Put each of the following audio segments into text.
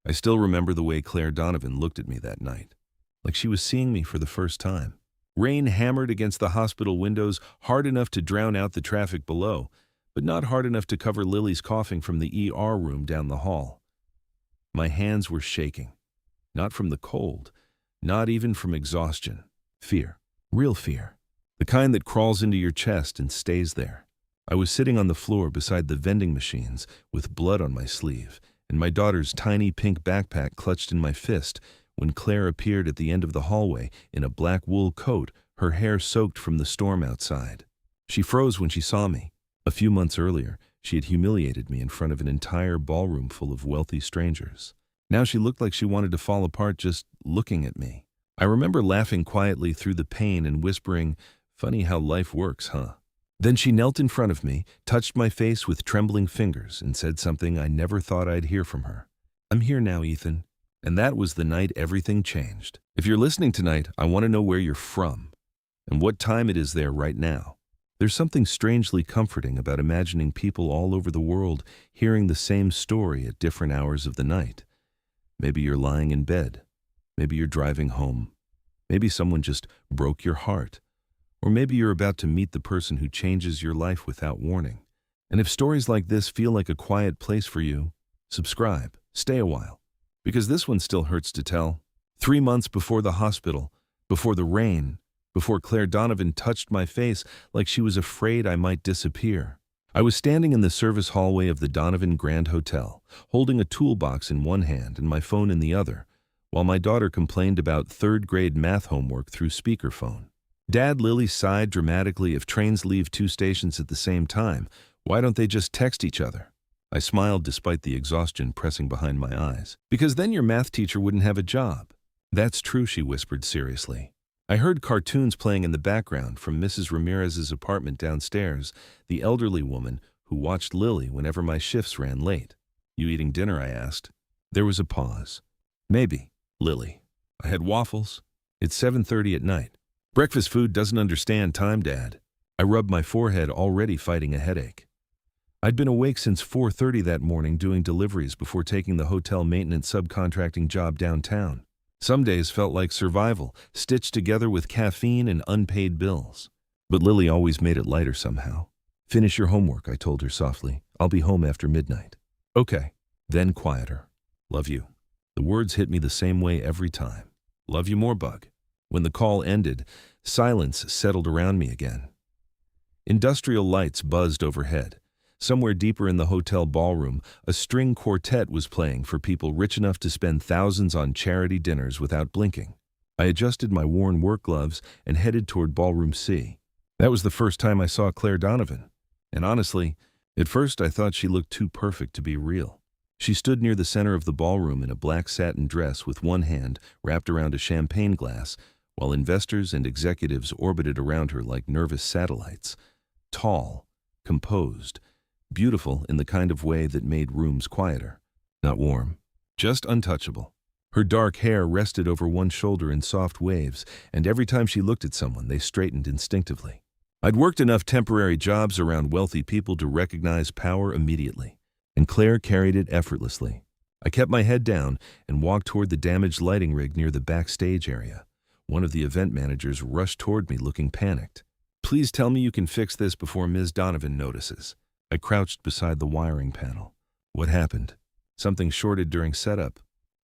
I still remember the way Claire Donovan looked at me that night, like she was seeing me for the first time. Rain hammered against the hospital windows, hard enough to drown out the traffic below, but not hard enough to cover Lily's coughing from the ER room down the hall. My hands were shaking, not from the cold, not even from exhaustion. Fear, real fear, the kind that crawls into your chest and stays there. I was sitting on the floor beside the vending machines with blood on my sleeve and my daughter's tiny pink backpack clutched in my fist when Claire appeared at the end of the hallway in a black wool coat, her hair soaked from the storm outside. She froze when she saw me. A few months earlier, she had humiliated me in front of an entire ballroom full of wealthy strangers. Now she looked like she wanted to fall apart just looking at me. I remember laughing quietly through the pain and whispering, "Funny how life works, huh?" Then she knelt in front of me, touched my face with trembling fingers, and said something I never thought I'd hear from her. "I'm here now, Ethan." And that was the night everything changed. If you're listening tonight, I want to know where you're from and what time it is there right now. There's something strangely comforting about imagining people all over the world hearing the same story at different hours of the night. Maybe you're lying in bed. Maybe you're driving home. Maybe someone just broke your heart. Or maybe you're about to meet the person who changes your life without warning. And if stories like this feel like a quiet place for you, subscribe, stay a while. Because this one still hurts to tell. 3 months before the hospital, before the rain, before Claire Donovan touched my face like she was afraid I might disappear. I was standing in the service hallway of the Donovan Grand Hotel, holding a toolbox in one hand and my phone in the other, while my daughter complained about third-grade math homework through speakerphone. Dad, Lily sighed dramatically. "If trains leave 2 stations at the same time, why don't they just text each other?" I smiled despite the exhaustion pressing behind my eyes. "Because then your math teacher wouldn't have a job." "That's true," she whispered seriously. I heard cartoons playing in the background from Mrs. Ramirez's apartment downstairs, the elderly woman who watched Lily whenever my shifts ran late. "You eating dinner?" I asked. There was a pause. "Maybe, Lily. I had waffles. It's 7:30 at night. Breakfast food doesn't understand time, Dad." I rubbed my forehead, already fighting a headache. I'd been awake since 4:30 that morning doing deliveries before taking the hotel maintenance subcontracting job downtown. Some days felt like survival, stitched together with caffeine and unpaid bills. But Lily always made it lighter somehow. "Finish your homework," I told her softly. "I'll be home after midnight." "Okay." Then quieter. "Love you." The words hit me the same way every time. "Love you more, Bug." When the call ended, silence settled around me again. Industrial lights buzzed overhead. Somewhere deeper in the hotel ballroom, a string quartet was playing for people rich enough to spend thousands on charity dinners without blinking. I adjusted my worn work gloves and headed toward Ballroom C. That was the first time I saw Claire Donovan. And honestly, at first I thought she looked too perfect to be real. She stood near the center of the ballroom in a black satin dress with one hand wrapped around a champagne glass, while investors and executives orbited around her like nervous satellites. Tall, composed, beautiful in the kind of way that made rooms quieter. Not warm, just untouchable. Her dark hair rested over one shoulder in soft waves, and every time she looked at someone, they straightened instinctively. I'd worked enough temporary jobs around wealthy people to recognize power immediately, and Claire carried it effortlessly. I kept my head down and walked toward the damaged lighting rig near the backstage area. One of the event managers rushed toward me looking panicked. "Please tell me you can fix this before Ms. Donovan notices." I crouched beside the wiring panel. "What happened?" "Something shorted during setup."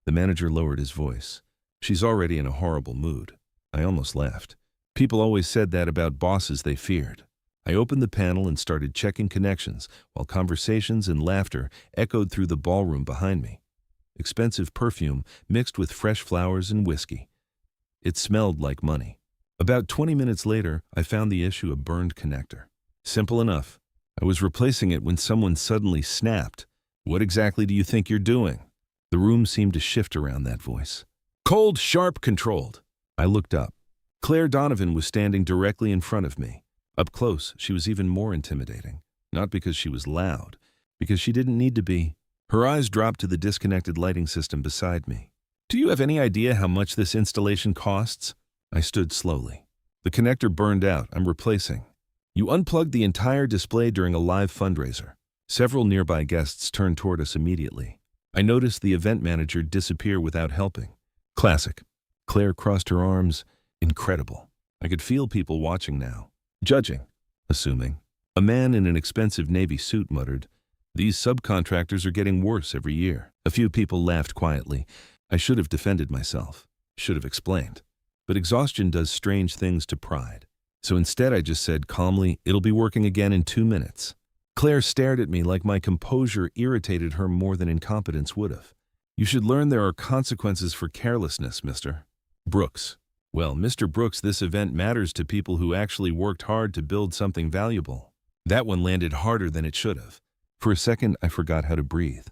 The manager lowered his voice. "She's already in a horrible mood." I almost laughed. People always said that about bosses they feared. I opened the panel and started checking connections, while conversations and laughter echoed through the ballroom behind me. Expensive perfume mixed with fresh flowers and whiskey. It smelled like money. About 20 minutes later, I found the issue: a burned connector. Simple enough. I was replacing it when someone suddenly snapped. "What exactly do you think you're doing?" The room seemed to shift around that voice. "Cold, sharp, controlled." I looked up. Claire Donovan was standing directly in front of me. Up close, she was even more intimidating. Not because she was loud, because she didn't need to be. Her eyes dropped to the disconnected lighting system beside me. "Do you have any idea how much this installation costs?" I stood slowly. "The connector burned out. I'm replacing." "You unplugged the entire display during a live fundraiser." Several nearby guests turned toward us immediately. I noticed the event manager disappear without helping. Classic. Claire crossed her arms. Incredible. I could feel people watching now. Judging. Assuming. A man in an expensive navy suit muttered, "These subcontractors are getting worse every year." A few people laughed quietly. I should have defended myself. Should have explained. But exhaustion does strange things to pride. So instead I just said calmly, "It'll be working again in 2 minutes." Claire stared at me like my composure irritated her more than incompetence would have. "You should learn there are consequences for carelessness, Mr. Brooks." Well, Mr. Brooks, this event matters to people who actually worked hard to build something valuable. That one landed harder than it should have. For a second, I forgot how to breathe.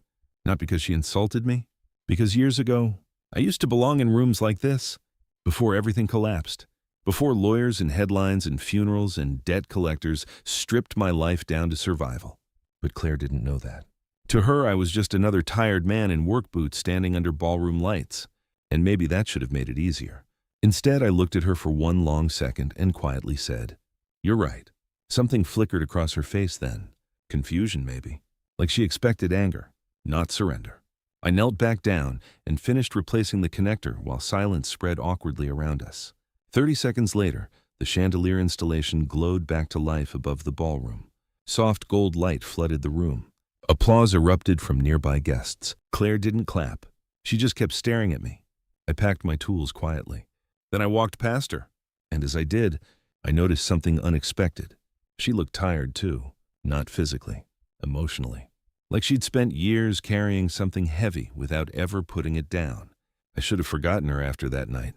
Not because she insulted me, because years ago, I used to belong in rooms like this, before everything collapsed, before lawyers and headlines and funerals and debt collectors stripped my life down to survival. But Claire didn't know that. To her, I was just another tired man in work boots standing under ballroom lights, and maybe that should have made it easier. Instead, I looked at her for one long second and quietly said, "You're right." Something flickered across her face then. Confusion, maybe. Like she expected anger, not surrender. I knelt back down and finished replacing the connector while silence spread awkwardly around us. 30 seconds later, the chandelier installation glowed back to life above the ballroom. Soft gold light flooded the room. Applause erupted from nearby guests. Claire didn't clap. She just kept staring at me. I packed my tools quietly. Then I walked past her, and as I did, I noticed something unexpected. She looked tired too, not physically, emotionally. Like she'd spent years carrying something heavy without ever putting it down. I should have forgotten her after that night.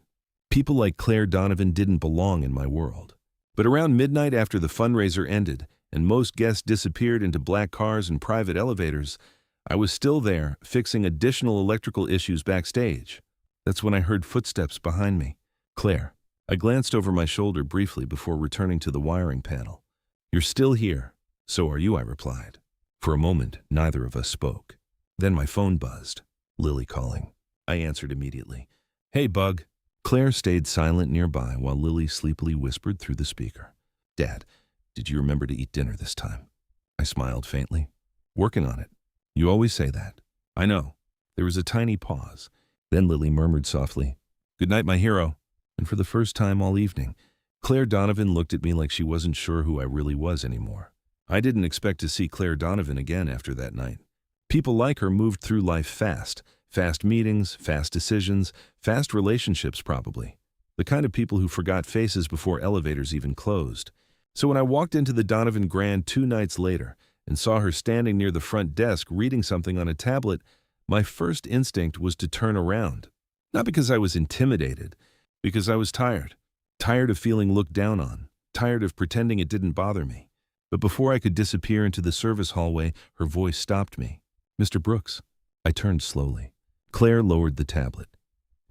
People like Claire Donovan didn't belong in my world. But around midnight after the fundraiser ended and most guests disappeared into black cars and private elevators, I was still there, fixing additional electrical issues backstage. That's when I heard footsteps behind me. "Claire." I glanced over my shoulder briefly before returning to the wiring panel. "You're still here." "So are you," I replied. For a moment, neither of us spoke. Then my phone buzzed. Lily calling. I answered immediately. "Hey, Bug." Claire stayed silent nearby while Lily sleepily whispered through the speaker, "Dad, did you remember to eat dinner this time?" I smiled faintly. "Working on it." "You always say that." "I know." There was a tiny pause. Then Lily murmured softly, "Good night, my hero." And for the first time all evening, Claire Donovan looked at me like she wasn't sure who I really was anymore. I didn't expect to see Claire Donovan again after that night. People like her moved through life fast. Fast meetings, fast decisions, fast relationships probably. The kind of people who forgot faces before elevators even closed. So when I walked into the Donovan Grand 2 nights later and saw her standing near the front desk reading something on a tablet, my first instinct was to turn around. Not because I was intimidated, because I was tired. Tired of feeling looked down on. Tired of pretending it didn't bother me. But before I could disappear into the service hallway, her voice stopped me. "Mr. Brooks." I turned slowly. Claire lowered the tablet.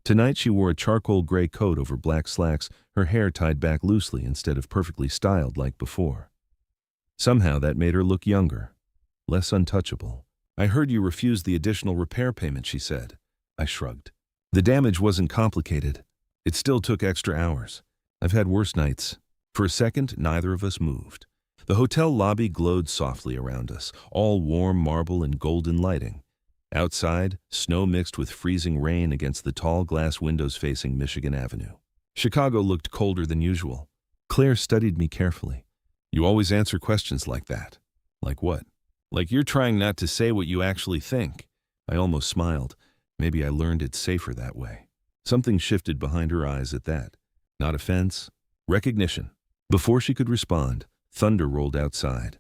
Tonight she wore a charcoal gray coat over black slacks, her hair tied back loosely instead of perfectly styled like before. Somehow that made her look younger, less untouchable. "I heard you refused the additional repair payment," she said. I shrugged. The damage wasn't complicated. It still took extra hours. I've had worse nights. For a second, neither of us moved. The hotel lobby glowed softly around us, all warm marble and golden lighting. Outside, snow mixed with freezing rain against the tall glass windows facing Michigan Avenue. Chicago looked colder than usual. Claire studied me carefully. "You always answer questions like that." "Like what?" "Like you're trying not to say what you actually think." I almost smiled. Maybe I learned it's safer that way. Something shifted behind her eyes at that. Not offense, recognition. Before she could respond, thunder rolled outside.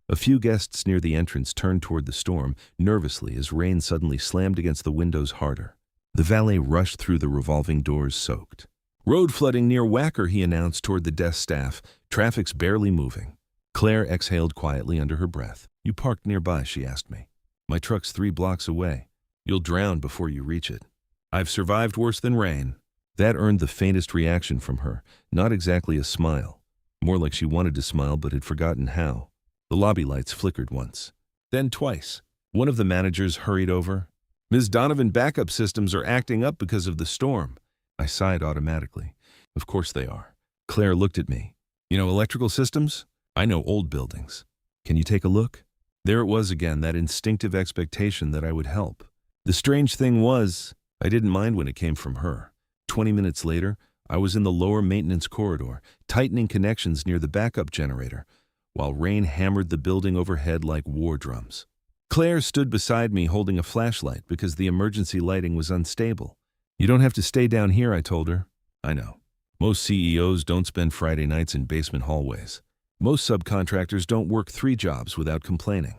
A few guests near the entrance turned toward the storm, nervously as rain suddenly slammed against the windows harder. The valet rushed through the revolving doors soaked. "Road flooding near Wacker," he announced toward the desk staff. "Traffic's barely moving." Claire exhaled quietly under her breath. "You parked nearby?" she asked me. "My truck's 3 blocks away." "You'll drown before you reach it." "I've survived worse than rain." That earned the faintest reaction from her, not exactly a smile. More like she wanted to smile but had forgotten how. The lobby lights flickered once, then twice. One of the managers hurried over. "Ms. Donovan, backup systems are acting up because of the storm." I sighed automatically. Of course they are. Claire looked at me. "You know electrical systems? I know old buildings. Can you take a look?" There it was again, that instinctive expectation that I would help. The strange thing was, I didn't mind when it came from her. 20 minutes later, I was in the lower maintenance corridor, tightening connections near the backup generator, while rain hammered the building overhead like war drums. Claire stood beside me holding a flashlight because the emergency lighting was unstable. "You don't have to stay down here," I told her. "I know. Most CEOs don't spend Friday nights in basement hallways. Most subcontractors don't work 3 jobs without complaining."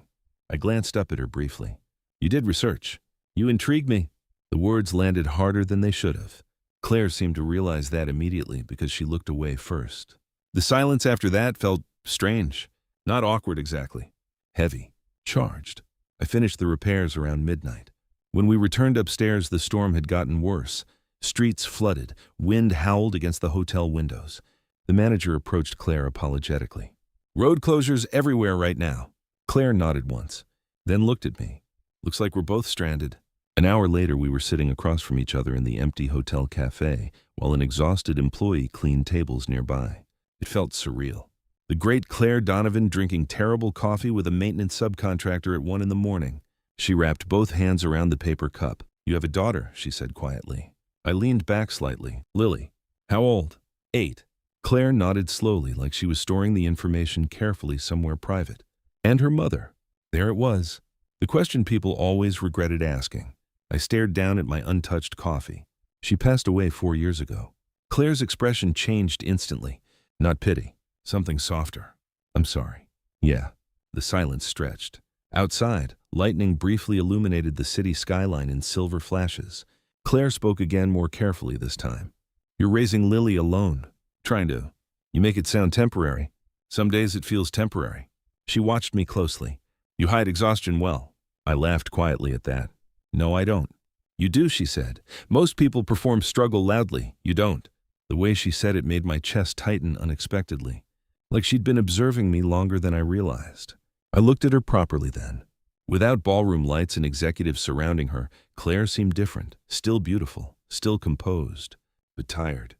I glanced up at her briefly. "You did research. You intrigue me." The words landed harder than they should have. Claire seemed to realize that immediately because she looked away first. The silence after that felt strange. Not awkward exactly. Heavy. Charged. I finished the repairs around midnight. When we returned upstairs, the storm had gotten worse. Streets flooded. Wind howled against the hotel windows. The manager approached Claire apologetically. "Road closures everywhere right now." Claire nodded once, then looked at me. "Looks like we're both stranded." An hour later, we were sitting across from each other in the empty hotel cafe, while an exhausted employee cleaned tables nearby. It felt surreal. The great Claire Donovan drinking terrible coffee with a maintenance subcontractor at 1 in the morning. She wrapped both hands around the paper cup. "You have a daughter," she said quietly. I leaned back slightly. "Lily. How old?" 8. Claire nodded slowly, like she was storing the information carefully somewhere private. "And her mother." There it was. The question people always regretted asking. I stared down at my untouched coffee. "She passed away 4 years ago." Claire's expression changed instantly. Not pity. Something softer. "I'm sorry." "Yeah." The silence stretched. Outside, lightning briefly illuminated the city skyline in silver flashes. Claire spoke again, more carefully this time. "You're raising Lily alone. Trying to. You make it sound temporary. Some days it feels temporary." She watched me closely. "You hide exhaustion well." I laughed quietly at that. "No, I don't." "You do," she said. "Most people perform struggle loudly. You don't." The way she said it made my chest tighten unexpectedly, like she'd been observing me longer than I realized. I looked at her properly then. Without ballroom lights and executives surrounding her, Claire seemed different, still beautiful, still composed, but tired.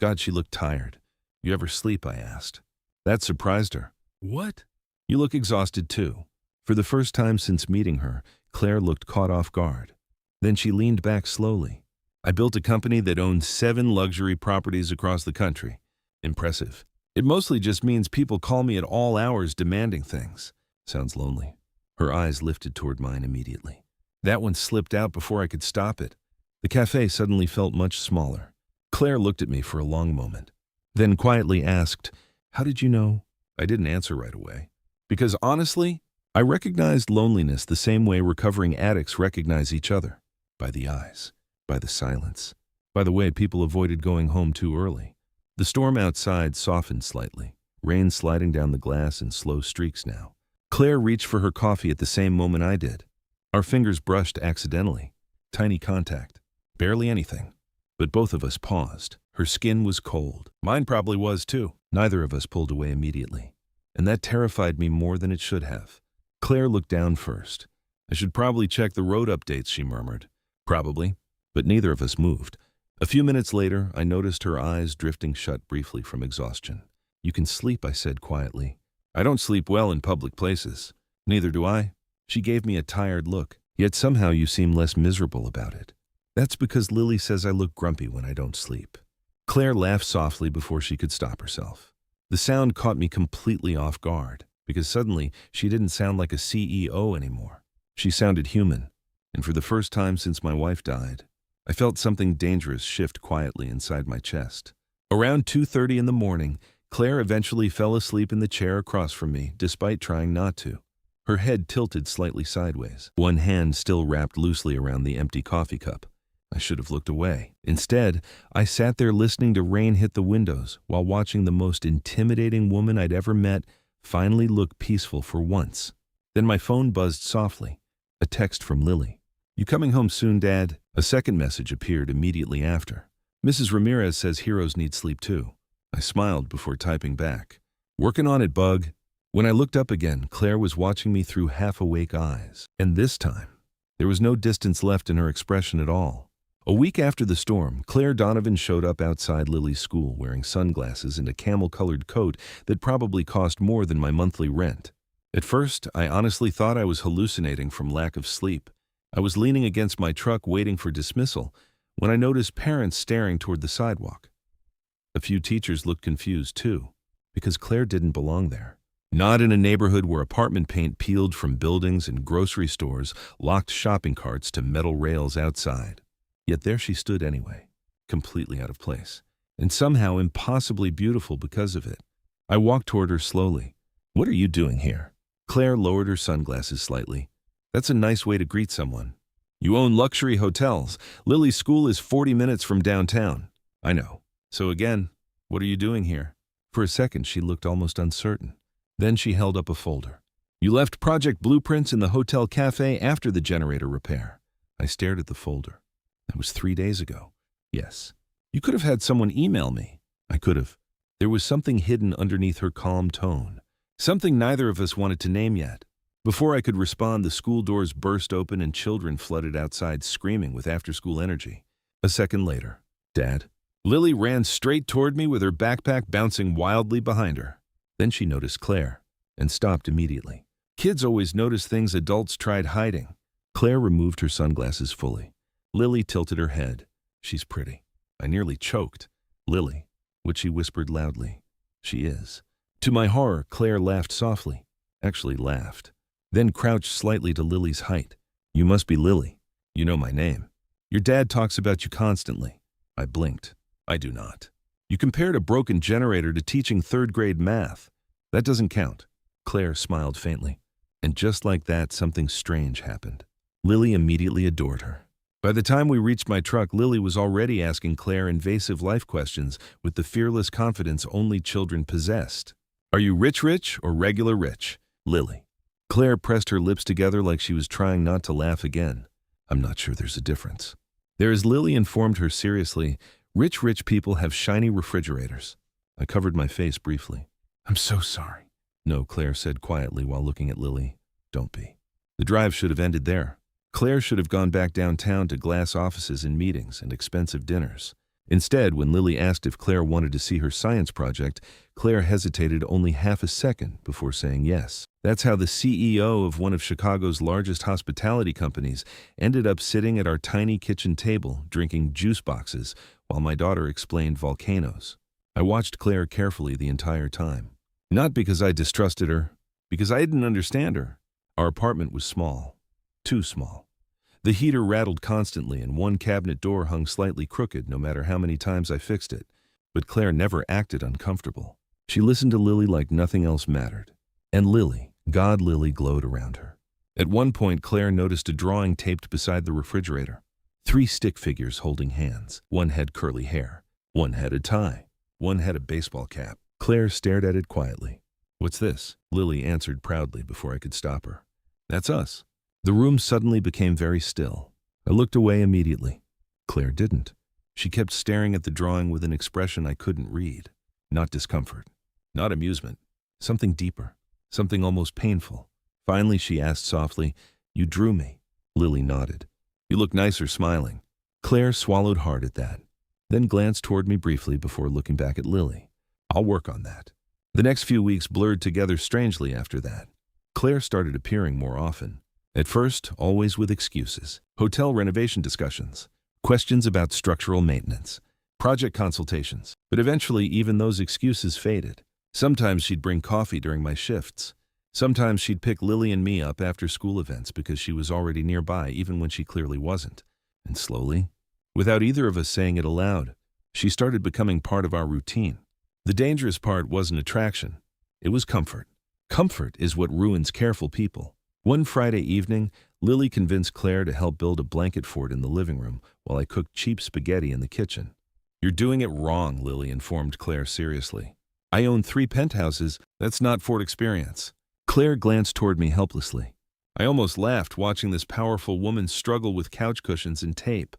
God, she looked tired. "You ever sleep?" I asked. That surprised her. "What?" "You look exhausted too." For the first time since meeting her, Claire looked caught off guard. Then she leaned back slowly. "I built a company that owns 7 luxury properties across the country." Impressive. "It mostly just means people call me at all hours demanding things." Sounds lonely. Her eyes lifted toward mine immediately. That one slipped out before I could stop it. The cafe suddenly felt much smaller. Claire looked at me for a long moment, then quietly asked, "How did you know?" I didn't answer right away. Because honestly, I recognized loneliness the same way recovering addicts recognize each other. By the eyes, by the silence, by the way people avoided going home too early. The storm outside softened slightly, rain sliding down the glass in slow streaks now. Claire reached for her coffee at the same moment I did. Our fingers brushed accidentally. Tiny contact. Barely anything. But both of us paused. Her skin was cold. Mine probably was too. Neither of us pulled away immediately. And that terrified me more than it should have. Claire looked down first. "I should probably check the road updates," she murmured. "Probably." But neither of us moved. A few minutes later, I noticed her eyes drifting shut briefly from exhaustion. "You can sleep," I said quietly. "I don't sleep well in public places." "Neither do I." She gave me a tired look. "Yet somehow you seem less miserable about it." "That's because Lily says I look grumpy when I don't sleep." Claire laughed softly before she could stop herself. The sound caught me completely off guard, because suddenly she didn't sound like a CEO anymore. She sounded human, and for the first time since my wife died, I felt something dangerous shift quietly inside my chest. Around 2:30 in the morning, Claire eventually fell asleep in the chair across from me, despite trying not to. Her head tilted slightly sideways, one hand still wrapped loosely around the empty coffee cup. I should have looked away. Instead, I sat there listening to rain hit the windows while watching the most intimidating woman I'd ever met finally look peaceful for once. Then my phone buzzed softly. A text from Lily. "You coming home soon, Dad?" A second message appeared immediately after. "Mrs. Ramirez says heroes need sleep too." I smiled before typing back. "Working on it, bug." When I looked up again, Claire was watching me through half-awake eyes. And this time, there was no distance left in her expression at all. A week after the storm, Claire Donovan showed up outside Lily's school wearing sunglasses and a camel-colored coat that probably cost more than my monthly rent. At first, I honestly thought I was hallucinating from lack of sleep. I was leaning against my truck waiting for dismissal when I noticed parents staring toward the sidewalk. A few teachers looked confused too, because Claire didn't belong there. Not in a neighborhood where apartment paint peeled from buildings and grocery stores locked shopping carts to metal rails outside. Yet there she stood anyway, completely out of place, and somehow impossibly beautiful because of it. I walked toward her slowly. "What are you doing here?" Claire lowered her sunglasses slightly. "That's a nice way to greet someone. You own luxury hotels. Lily's school is 40 minutes from downtown." "I know. So again, what are you doing here?" For a second, she looked almost uncertain. Then she held up a folder. "You left project blueprints in the hotel cafe after the generator repair." I stared at the folder. "That was 3 days ago." "Yes. You could have had someone email me." "I could have." There was something hidden underneath her calm tone. Something neither of us wanted to name yet. Before I could respond, the school doors burst open and children flooded outside screaming with after-school energy. A second later, "Dad?" Lily ran straight toward me with her backpack bouncing wildly behind her. Then she noticed Claire and stopped immediately. Kids always notice things adults tried hiding. Claire removed her sunglasses fully. Lily tilted her head. "She's pretty." I nearly choked. "Lily," which she whispered loudly. "She is." To my horror, Claire laughed softly. Actually laughed. Then crouched slightly to Lily's height. "You must be Lily. You know my name. Your dad talks about you constantly." I blinked. "I do not." "You compared a broken generator to teaching third-grade math. That doesn't count." Claire smiled faintly. And just like that, something strange happened. Lily immediately adored her. By the time we reached my truck, Lily was already asking Claire invasive life questions with the fearless confidence only children possessed. "Are you rich or regular rich?" "Lily." Claire pressed her lips together like she was trying not to laugh again. "I'm not sure there's a difference." "There is," Lily informed her seriously. Rich people have shiny refrigerators." I covered my face briefly. "I'm so sorry." "No," Claire said quietly while looking at Lily. "Don't be." The drive should have ended there. Claire should have gone back downtown to glass offices and meetings and expensive dinners. Instead, when Lily asked if Claire wanted to see her science project, Claire hesitated only half a second before saying yes. That's how the CEO of one of Chicago's largest hospitality companies ended up sitting at our tiny kitchen table drinking juice boxes while my daughter explained volcanoes. I watched Claire carefully the entire time. Not because I distrusted her, because I didn't understand her. Our apartment was small. Too small. The heater rattled constantly and one cabinet door hung slightly crooked no matter how many times I fixed it. But Claire never acted uncomfortable. She listened to Lily like nothing else mattered. And Lily, God Lily, glowed around her. At one point, Claire noticed a drawing taped beside the refrigerator. 3 stick figures holding hands. One had curly hair. One had a tie. One had a baseball cap. Claire stared at it quietly. "What's this?" Lily answered proudly before I could stop her. "That's us." The room suddenly became very still. I looked away immediately. Claire didn't. She kept staring at the drawing with an expression I couldn't read. Not discomfort. Not amusement. Something deeper. Something almost painful. Finally, she asked softly, "You drew me." Lily nodded. "You look nicer smiling." Claire swallowed hard at that, then glanced toward me briefly before looking back at Lily. "I'll work on that." The next few weeks blurred together strangely after that. Claire started appearing more often. At first, always with excuses. Hotel renovation discussions. Questions about structural maintenance. Project consultations. But eventually, even those excuses faded. Sometimes she'd bring coffee during my shifts. Sometimes she'd pick Lily and me up after school events because she was already nearby, even when she clearly wasn't. And slowly, without either of us saying it aloud, she started becoming part of our routine. The dangerous part wasn't attraction. It was comfort. Comfort is what ruins careful people. One Friday evening, Lily convinced Claire to help build a blanket fort in the living room while I cooked cheap spaghetti in the kitchen. "You're doing it wrong," Lily informed Claire seriously. "I own 3 penthouses. That's not fort experience." Claire glanced toward me helplessly. I almost laughed watching this powerful woman struggle with couch cushions and tape.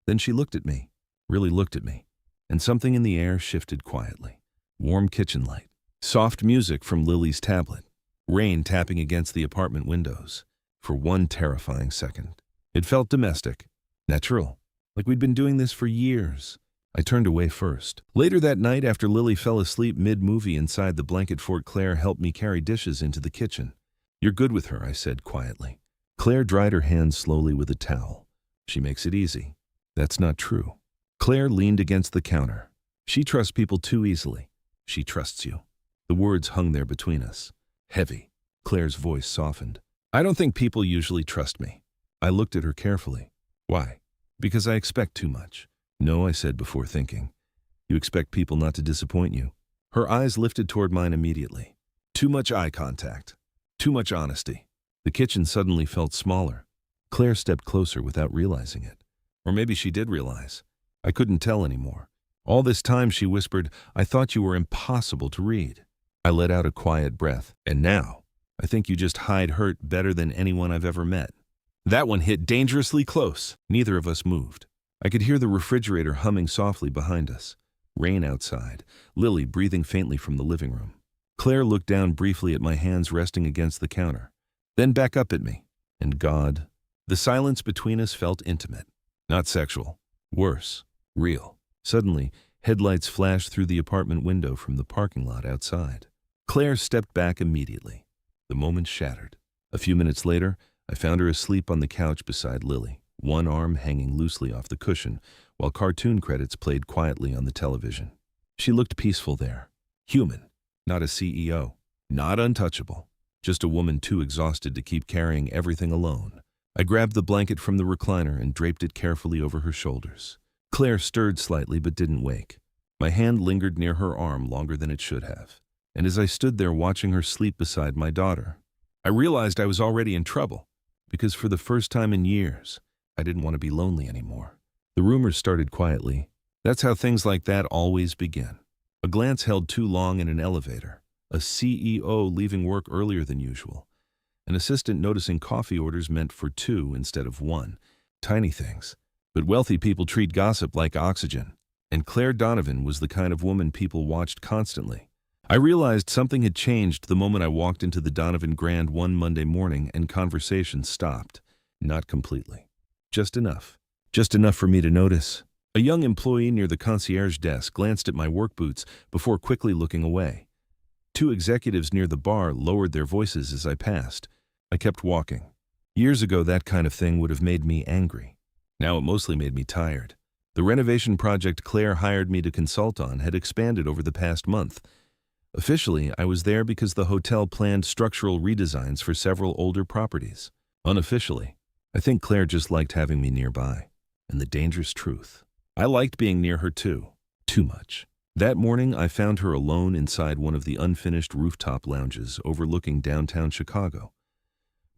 Then she looked at me, really looked at me, and something in the air shifted quietly. Warm kitchen light. Soft music from Lily's tablet. Rain tapping against the apartment windows. For one terrifying second, it felt domestic, natural, like we'd been doing this for years. I turned away first. Later that night, after Lily fell asleep mid-movie inside the blanket fort, Claire helped me carry dishes into the kitchen. "You're good with her," I said quietly. Claire dried her hands slowly with a towel. She makes it easy. That's not true. Claire leaned against the counter. She trusts people too easily. She trusts you. The words hung there between us. Heavy. Claire's voice softened. I don't think people usually trust me. I looked at her carefully. Why? Because I expect too much. No, I said before thinking. You expect people not to disappoint you. Her eyes lifted toward mine immediately. Too much eye contact. Too much honesty. The kitchen suddenly felt smaller. Claire stepped closer without realizing it. Or maybe she did realize. I couldn't tell anymore. All this time, she whispered, I thought you were impossible to read. I let out a quiet breath. And now, I think you just hide hurt better than anyone I've ever met. That one hit dangerously close. Neither of us moved. I could hear the refrigerator humming softly behind us. Rain outside, Lily breathing faintly from the living room. Claire looked down briefly at my hands resting against the counter, then back up at me. And God. The silence between us felt intimate. Not sexual. Worse. Real. Suddenly, headlights flashed through the apartment window from the parking lot outside. Claire stepped back immediately. The moment shattered. A few minutes later, I found her asleep on the couch beside Lily, one arm hanging loosely off the cushion, while cartoon credits played quietly on the television. She looked peaceful there. Human. Not a CEO. Not untouchable. Just a woman too exhausted to keep carrying everything alone. I grabbed the blanket from the recliner and draped it carefully over her shoulders. Claire stirred slightly but didn't wake. My hand lingered near her arm longer than it should have. And as I stood there watching her sleep beside my daughter, I realized I was already in trouble, because for the first time in years, I didn't want to be lonely anymore. The rumors started quietly. That's how things like that always begin. A glance held too long in an elevator, a CEO leaving work earlier than usual, an assistant noticing coffee orders meant for two instead of one. Tiny things. But wealthy people treat gossip like oxygen, and Claire Donovan was the kind of woman people watched constantly. I realized something had changed the moment I walked into the Donovan Grand one Monday morning and conversation stopped. Not completely. Just enough. Just enough for me to notice. A young employee near the concierge desk glanced at my work boots before quickly looking away. Two executives near the bar lowered their voices as I passed. I kept walking. Years ago, that kind of thing would have made me angry. Now it mostly made me tired. The renovation project Claire hired me to consult on had expanded over the past month. Officially, I was there because the hotel planned structural redesigns for several older properties. Unofficially, I think Claire just liked having me nearby. And the dangerous truth, I liked being near her too. Too much. That morning, I found her alone inside one of the unfinished rooftop lounges overlooking downtown Chicago.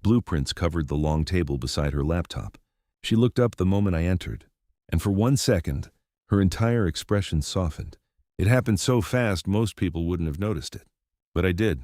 Blueprints covered the long table beside her laptop. She looked up the moment I entered, and for 1 second, her entire expression softened. It happened so fast most people wouldn't have noticed it. But I did.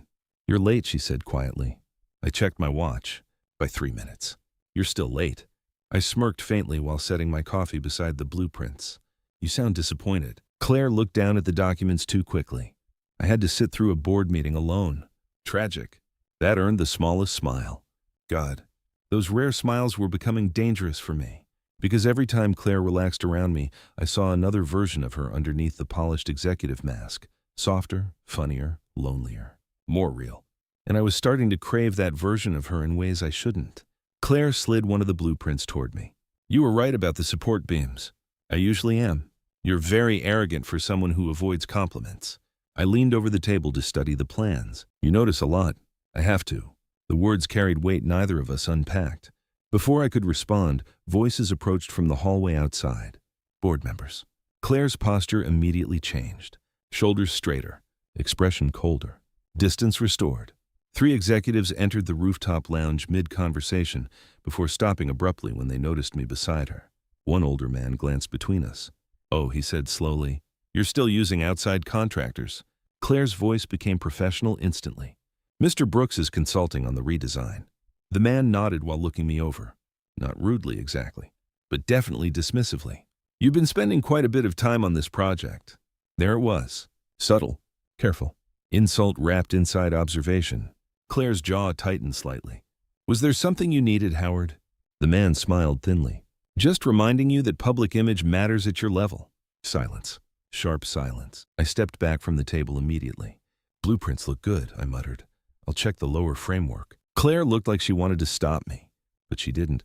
You're late, she said quietly. I checked my watch. By 3 minutes. You're still late. I smirked faintly while setting my coffee beside the blueprints. You sound disappointed. Claire looked down at the documents too quickly. I had to sit through a board meeting alone. Tragic. That earned the smallest smile. God, those rare smiles were becoming dangerous for me. Because every time Claire relaxed around me, I saw another version of her underneath the polished executive mask. Softer, funnier, lonelier, more real. And I was starting to crave that version of her in ways I shouldn't. Claire slid one of the blueprints toward me. You were right about the support beams. I usually am. You're very arrogant for someone who avoids compliments. I leaned over the table to study the plans. You notice a lot. I have to. The words carried weight neither of us unpacked. Before I could respond, voices approached from the hallway outside. Board members. Claire's posture immediately changed. Shoulders straighter, expression colder, distance restored. 3 executives entered the rooftop lounge mid-conversation before stopping abruptly when they noticed me beside her. One older man glanced between us. Oh, he said slowly, you're still using outside contractors. Claire's voice became professional instantly. Mr. Brooks is consulting on the redesign. The man nodded while looking me over. Not rudely exactly, but definitely dismissively. You've been spending quite a bit of time on this project. There it was. Subtle. Careful. Insult wrapped inside observation. Claire's jaw tightened slightly. Was there something you needed, Howard? The man smiled thinly. Just reminding you that public image matters at your level. Silence. Sharp silence. I stepped back from the table immediately. Blueprints look good, I muttered. I'll check the lower framework. Claire looked like she wanted to stop me. But she didn't,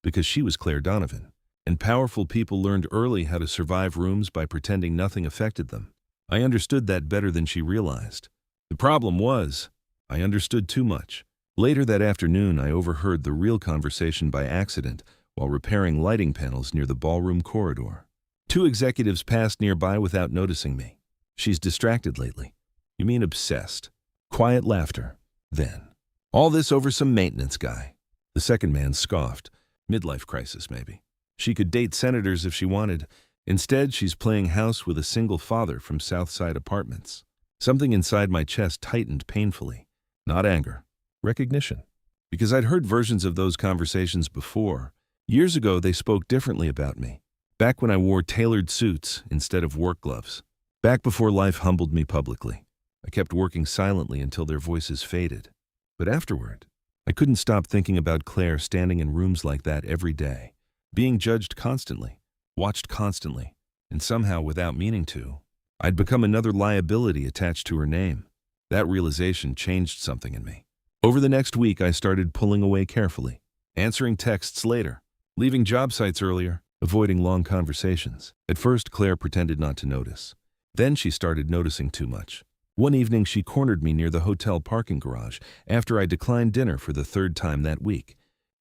because she was Claire Donovan. And powerful people learned early how to survive rooms by pretending nothing affected them. I understood that better than she realized. The problem was, I understood too much. Later that afternoon, I overheard the real conversation by accident while repairing lighting panels near the ballroom corridor. Two executives passed nearby without noticing me. "She's distracted lately." "You mean obsessed?" Quiet laughter. Then, "All this over some maintenance guy." The second man scoffed. "Midlife crisis, maybe. She could date senators if she wanted. Instead, she's playing house with a single father from Southside Apartments." Something inside my chest tightened painfully. Not anger. Recognition. Because I'd heard versions of those conversations before. Years ago, they spoke differently about me. Back when I wore tailored suits instead of work gloves. Back before life humbled me publicly. I kept working silently until their voices faded. But afterward, I couldn't stop thinking about Claire standing in rooms like that every day. Being judged constantly, watched constantly, and somehow without meaning to, I'd become another liability attached to her name. That realization changed something in me. Over the next week, I started pulling away carefully, answering texts later, leaving job sites earlier, avoiding long conversations. At first, Claire pretended not to notice. Then she started noticing too much. One evening, she cornered me near the hotel parking garage after I declined dinner for the third time that week.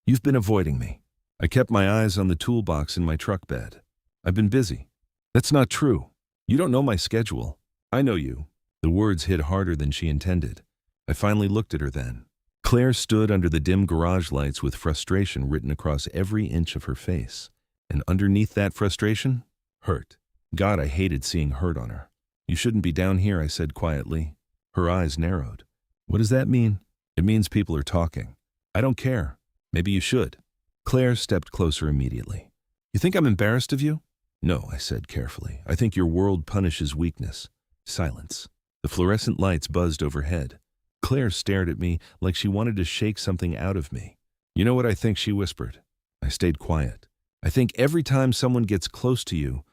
"You've been avoiding me." I kept my eyes on the toolbox in my truck bed. "I've been busy." "That's not true. You don't know my schedule." "I know you." The words hit harder than she intended. I finally looked at her then. Claire stood under the dim garage lights with frustration written across every inch of her face. And underneath that frustration, hurt. God, I hated seeing hurt on her. "You shouldn't be down here," I said quietly. Her eyes narrowed. "What does that mean?" "It means people are talking." "I don't care. Maybe you should." Claire stepped closer immediately. "You think I'm embarrassed of you?" "No," I said carefully. "I think your world punishes weakness." Silence. The fluorescent lights buzzed overhead. Claire stared at me like she wanted to shake something out of me. "You know what I think?" she whispered. I stayed quiet. "I think every time someone gets close to you,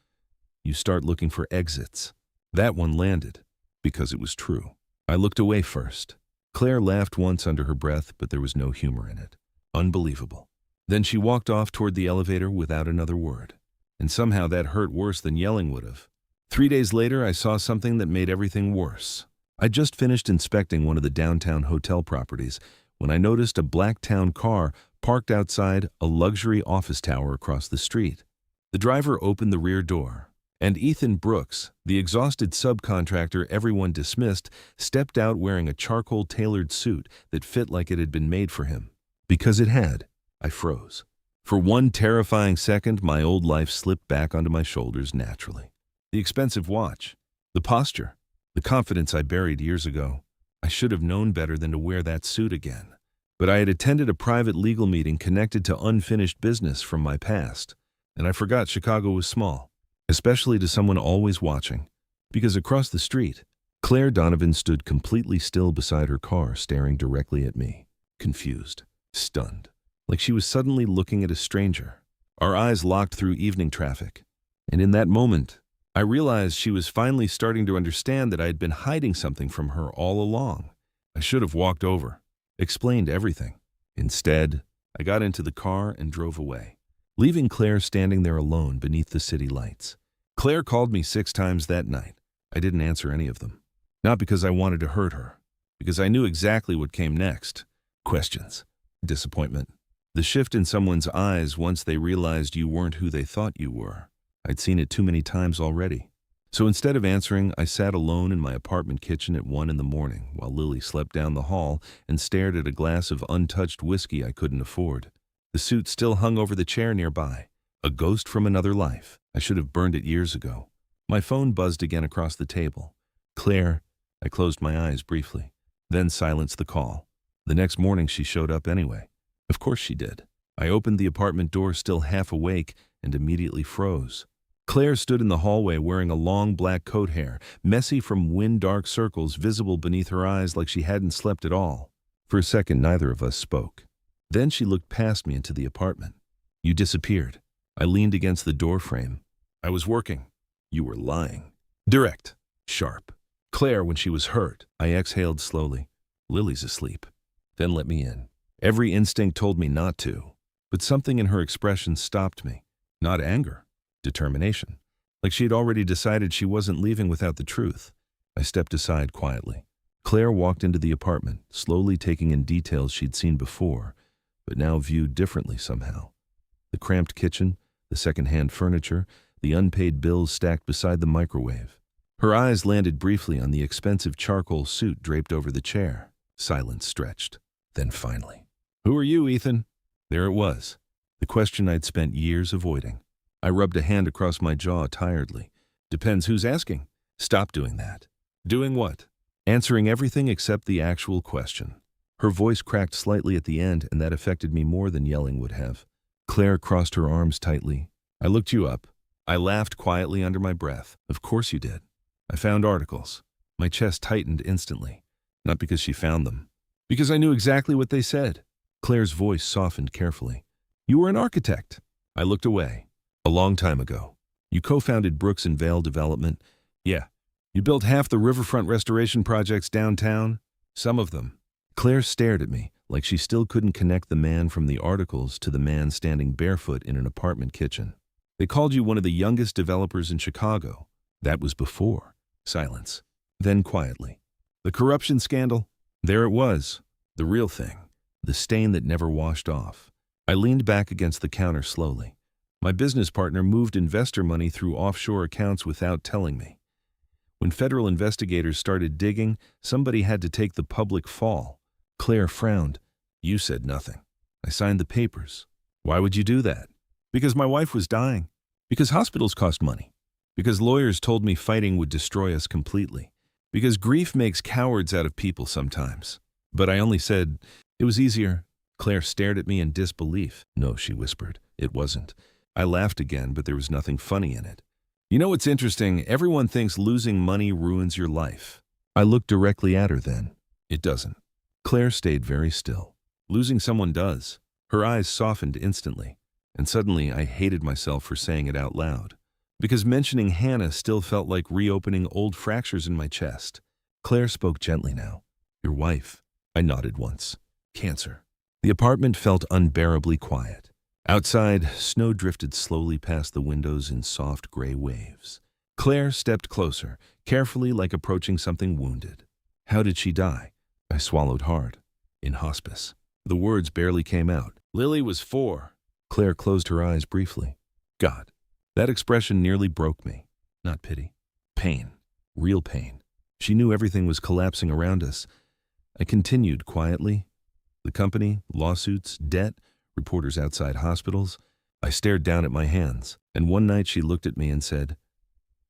you start looking for exits." That one landed, because it was true. I looked away first. Claire laughed once under her breath, but there was no humor in it. Unbelievable. Then she walked off toward the elevator without another word. And somehow that hurt worse than yelling would have. 3 days later, I saw something that made everything worse. I'd just finished inspecting one of the downtown hotel properties when I noticed a black town car parked outside a luxury office tower across the street. The driver opened the rear door, and Ethan Brooks, the exhausted subcontractor everyone dismissed, stepped out wearing a charcoal-tailored suit that fit like it had been made for him. Because it had, I froze. For one terrifying second, my old life slipped back onto my shoulders naturally. The expensive watch, the posture, the confidence I buried years ago. I should have known better than to wear that suit again. But I had attended a private legal meeting connected to unfinished business from my past, and I forgot Chicago was small, especially to someone always watching. Because across the street, Claire Donovan stood completely still beside her car, staring directly at me, confused, stunned, like she was suddenly looking at a stranger. Our eyes locked through evening traffic, and in that moment, I realized she was finally starting to understand that I had been hiding something from her all along. I should have walked over, explained everything. Instead, I got into the car and drove away, leaving Claire standing there alone beneath the city lights. Claire called me 6 times that night. I didn't answer any of them. Not because I wanted to hurt her, because I knew exactly what came next. Questions. Disappointment. The shift in someone's eyes once they realized you weren't who they thought you were. I'd seen it too many times already. So instead of answering, I sat alone in my apartment kitchen at 1 a.m. while Lily slept down the hall and stared at a glass of untouched whiskey I couldn't afford. The suit still hung over the chair nearby, a ghost from another life. I should have burned it years ago. My phone buzzed again across the table. "Claire." I closed my eyes briefly, then silenced the call. The next morning she showed up anyway. Of course she did. I opened the apartment door still half awake and immediately froze. Claire stood in the hallway wearing a long black coat hair, messy from wind-dark circles visible beneath her eyes like she hadn't slept at all. For a second, neither of us spoke. Then she looked past me into the apartment. "You disappeared." I leaned against the door frame. "I was working." "You were lying." Direct. Sharp. "Claire, when she was hurt." I exhaled slowly. "Lily's asleep." "Then let me in." Every instinct told me not to. But something in her expression stopped me. Not anger, determination. Like she had already decided she wasn't leaving without the truth. I stepped aside quietly. Claire walked into the apartment, slowly taking in details she'd seen before, but now viewed differently somehow. The cramped kitchen, the second-hand furniture, the unpaid bills stacked beside the microwave. Her eyes landed briefly on the expensive charcoal suit draped over the chair. Silence stretched. Then finally, "Who are you, Ethan?" There it was, the question I'd spent years avoiding. I rubbed a hand across my jaw tiredly. "Depends who's asking." "Stop doing that." "Doing what?" "Answering everything except the actual question." Her voice cracked slightly at the end, and that affected me more than yelling would have. Claire crossed her arms tightly. "I looked you up." I laughed quietly under my breath. "Of course you did." "I found articles." My chest tightened instantly. Not because she found them. Because I knew exactly what they said. Claire's voice softened carefully. "You were an architect." I looked away. "A long time ago. You co-founded Brooks and Vale Development." "Yeah." "You built half the riverfront restoration projects downtown." "Some of them." Claire stared at me, like she still couldn't connect the man from the articles to the man standing barefoot in an apartment kitchen. "They called you one of the youngest developers in Chicago." "That was before." Silence. Then quietly. "The corruption scandal?" There it was. The real thing. The stain that never washed off. I leaned back against the counter slowly. My business partner moved investor money through offshore accounts without telling me. When federal investigators started digging, somebody had to take the public fall. Claire frowned. "You said nothing." "I signed the papers." "Why would you do that?" "Because my wife was dying. Because hospitals cost money. Because lawyers told me fighting would destroy us completely. Because grief makes cowards out of people sometimes." But I only said, "It was easier." Claire stared at me in disbelief. "No," she whispered. "It wasn't." I laughed again, but there was nothing funny in it. "You know what's interesting? Everyone thinks losing money ruins your life." I looked directly at her then. "It doesn't." Claire stayed very still. "Losing someone does." Her eyes softened instantly, and suddenly I hated myself for saying it out loud. Because mentioning Hannah still felt like reopening old fractures in my chest. Claire spoke gently now. "Your wife." I nodded once. "Cancer." The apartment felt unbearably quiet. Outside, snow drifted slowly past the windows in soft gray waves. Claire stepped closer, carefully like approaching something wounded. "How did she die?" I swallowed hard. "In hospice." The words barely came out. "Lily was 4. Claire closed her eyes briefly. "God." That expression nearly broke me. Not pity. Pain. Real pain. She knew everything was collapsing around us. I continued quietly. The company, lawsuits, debt, reporters outside hospitals. I stared down at my hands, and one night she looked at me and said,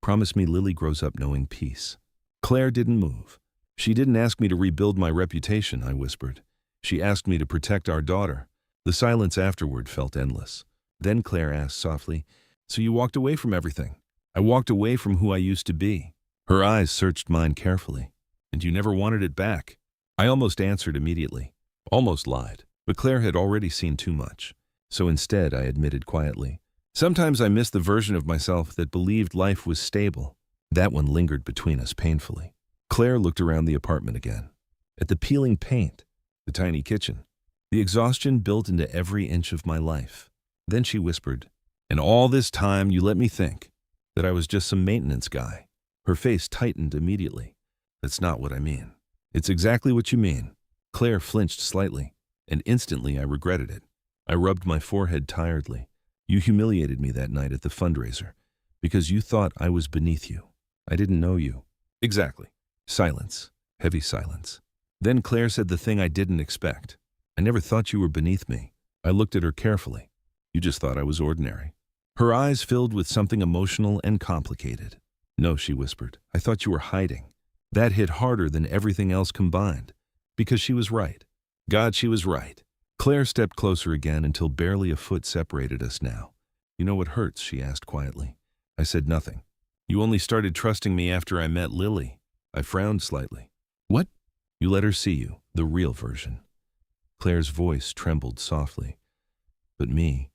"Promise me Lily grows up knowing peace." Claire didn't move. "She didn't ask me to rebuild my reputation," I whispered. "She asked me to protect our daughter." The silence afterward felt endless. Then Claire asked softly, "So you walked away from everything?" "I walked away from who I used to be." Her eyes searched mine carefully. "And you never wanted it back?" I almost answered immediately. Almost lied. But Claire had already seen too much. So instead, I admitted quietly, "Sometimes I miss the version of myself that believed life was stable." That one lingered between us painfully. Claire looked around the apartment again. At the peeling paint, the tiny kitchen, the exhaustion built into every inch of my life. Then she whispered, "And all this time you let me think that I was just some maintenance guy." Her face tightened immediately. "That's not what I mean." "It's exactly what you mean." Claire flinched slightly, and instantly I regretted it. I rubbed my forehead tiredly. "You humiliated me that night at the fundraiser because you thought I was beneath you. I didn't know you." "Exactly." Silence. Heavy silence. Then Claire said the thing I didn't expect. "I never thought you were beneath me." I looked at her carefully. "You just thought I was ordinary." Her eyes filled with something emotional and complicated. "No," she whispered. "I thought you were hiding." That hit harder than everything else combined. Because she was right. God, she was right. Claire stepped closer again until barely a foot separated us now. "You know what hurts?" she asked quietly. I said nothing. "You only started trusting me after I met Lily." I frowned slightly. "What?" "You let her see you, the real version." Claire's voice trembled softly. "But me,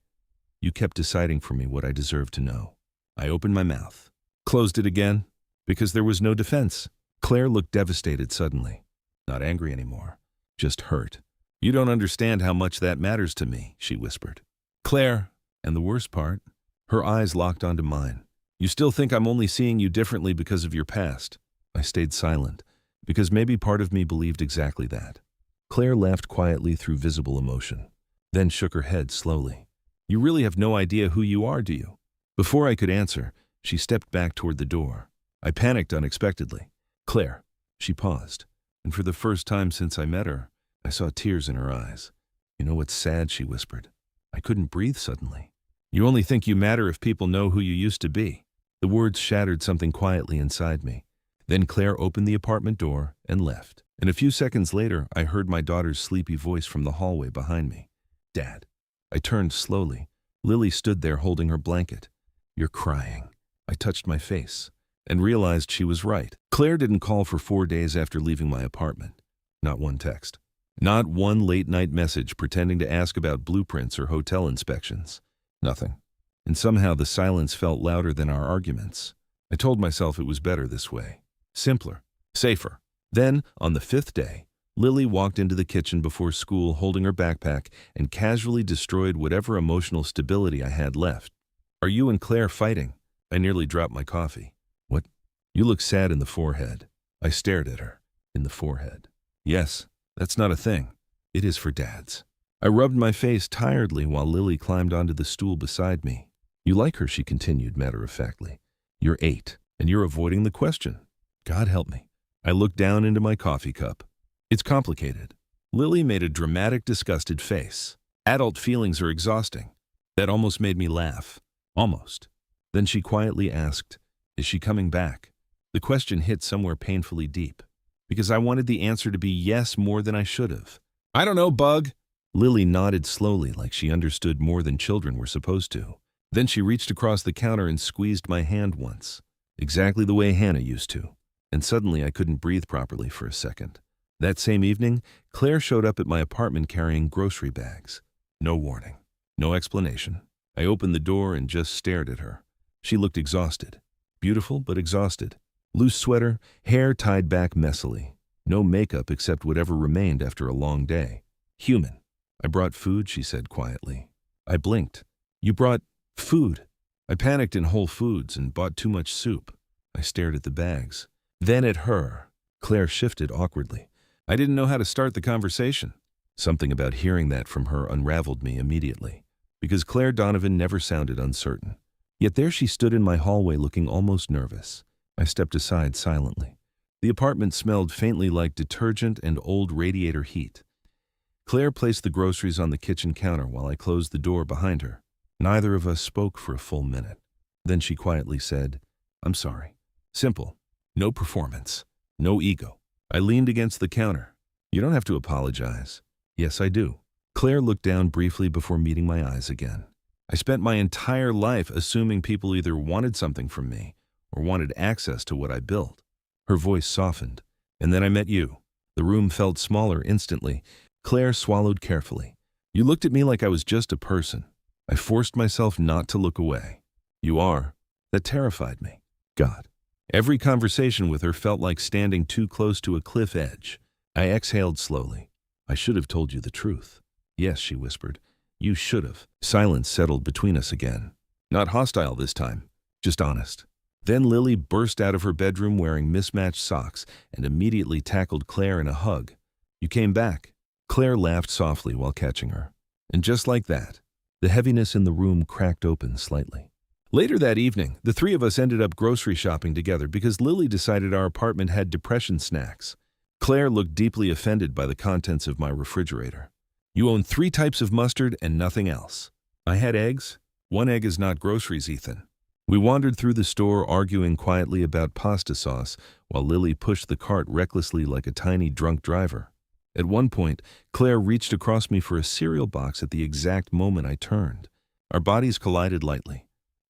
you kept deciding for me what I deserved to know." I opened my mouth, closed it again, because there was no defense. Claire looked devastated suddenly. Not angry anymore, just hurt. "You don't understand how much that matters to me," she whispered. Claire, and the worst part, her eyes locked onto mine. You still think I'm only seeing you differently because of your past. I stayed silent, because maybe part of me believed exactly that. Claire laughed quietly through visible emotion, then shook her head slowly. You really have no idea who you are, do you? Before I could answer, she stepped back toward the door. I panicked unexpectedly. Claire. She paused, and for the first time since I met her, I saw tears in her eyes. You know what's sad, she whispered. I couldn't breathe suddenly. You only think you matter if people know who you used to be. The words shattered something quietly inside me. Then Claire opened the apartment door and left. And a few seconds later, I heard my daughter's sleepy voice from the hallway behind me. Dad. I turned slowly. Lily stood there holding her blanket. You're crying. I touched my face and realized she was right. Claire didn't call for 4 days after leaving my apartment. Not one text. Not one late-night message pretending to ask about blueprints or hotel inspections. Nothing. And somehow the silence felt louder than our arguments. I told myself it was better this way. Simpler. Safer. Then, on the 5th day, Lily walked into the kitchen before school holding her backpack and casually destroyed whatever emotional stability I had left. Are you and Claire fighting? I nearly dropped my coffee. What? You look sad in the forehead. I stared at her. In the forehead. Yes, that's not a thing. It is for dads. I rubbed my face tiredly while Lily climbed onto the stool beside me. You like her, she continued matter-of-factly. You're 8, and you're avoiding the question. God help me. I looked down into my coffee cup. It's complicated. Lily made a dramatic, disgusted face. Adult feelings are exhausting. That almost made me laugh. Almost. Then she quietly asked, is she coming back? The question hit somewhere painfully deep, because I wanted the answer to be yes more than I should have. I don't know, Bug. Lily nodded slowly like she understood more than children were supposed to. Then she reached across the counter and squeezed my hand once, exactly the way Hannah used to. And suddenly I couldn't breathe properly for a second. That same evening, Claire showed up at my apartment carrying grocery bags. No warning. No explanation. I opened the door and just stared at her. She looked exhausted. Beautiful, but exhausted. Loose sweater, hair tied back messily. No makeup except whatever remained after a long day. Human. I brought food, she said quietly. I blinked. You brought food? I panicked in Whole Foods and bought too much soup. I stared at the bags. Then at her. Claire shifted awkwardly. I didn't know how to start the conversation. Something about hearing that from her unraveled me immediately, because Claire Donovan never sounded uncertain. Yet there she stood in my hallway looking almost nervous. I stepped aside silently. The apartment smelled faintly like detergent and old radiator heat. Claire placed the groceries on the kitchen counter while I closed the door behind her. Neither of us spoke for a full minute. Then she quietly said, I'm sorry. Simple. No performance. No ego. I leaned against the counter. You don't have to apologize. Yes, I do. Claire looked down briefly before meeting my eyes again. I spent my entire life assuming people either wanted something from me or wanted access to what I built. Her voice softened. And then I met you. The room felt smaller instantly. Claire swallowed carefully. You looked at me like I was just a person. I forced myself not to look away. You are. That terrified me. God. Every conversation with her felt like standing too close to a cliff edge. I exhaled slowly. I should have told you the truth. Yes, she whispered. You should have. Silence settled between us again. Not hostile this time, just honest. Then Lily burst out of her bedroom wearing mismatched socks and immediately tackled Claire in a hug. You came back. Claire laughed softly while catching her. And just like that, the heaviness in the room cracked open slightly. Later that evening, the three of us ended up grocery shopping together because Lily decided our apartment had depression snacks. Claire looked deeply offended by the contents of my refrigerator. You own 3 types of mustard and nothing else. I had eggs. 1 egg is not groceries, Ethan. We wandered through the store arguing quietly about pasta sauce while Lily pushed the cart recklessly like a tiny drunk driver. At one point, Claire reached across me for a cereal box at the exact moment I turned. Our bodies collided lightly.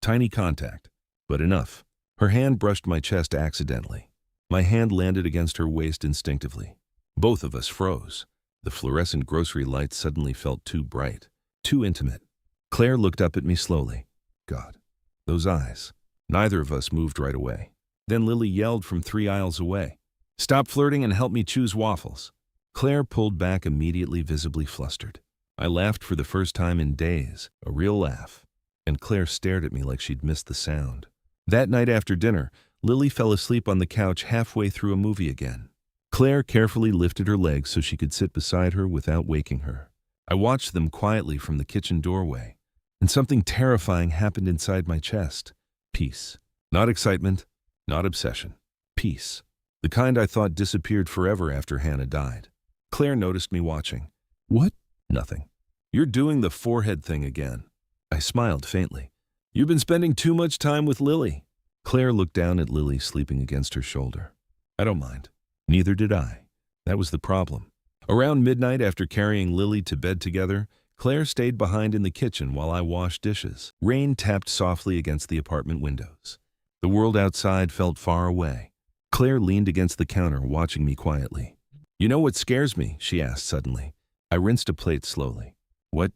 Tiny contact, but enough. Her hand brushed my chest accidentally. My hand landed against her waist instinctively. Both of us froze. The fluorescent grocery lights suddenly felt too bright, too intimate. Claire looked up at me slowly. God, those eyes. Neither of us moved right away. Then Lily yelled from 3 aisles away, "Stop flirting and help me choose waffles." Claire pulled back immediately, visibly flustered. I laughed for the first time in days, a real laugh, and Claire stared at me like she'd missed the sound. That night after dinner, Lily fell asleep on the couch halfway through a movie again. Claire carefully lifted her legs so she could sit beside her without waking her. I watched them quietly from the kitchen doorway, and something terrifying happened inside my chest. Peace. Not excitement, not obsession. Peace. The kind I thought disappeared forever after Hannah died. Claire noticed me watching. What? Nothing. You're doing the forehead thing again. I smiled faintly. You've been spending too much time with Lily. Claire looked down at Lily sleeping against her shoulder. I don't mind. Neither did I. That was the problem. Around midnight, after carrying Lily to bed together, Claire stayed behind in the kitchen while I washed dishes. Rain tapped softly against the apartment windows. The world outside felt far away. Claire leaned against the counter, watching me quietly. You know what scares me? She asked suddenly. I rinsed a plate slowly. What?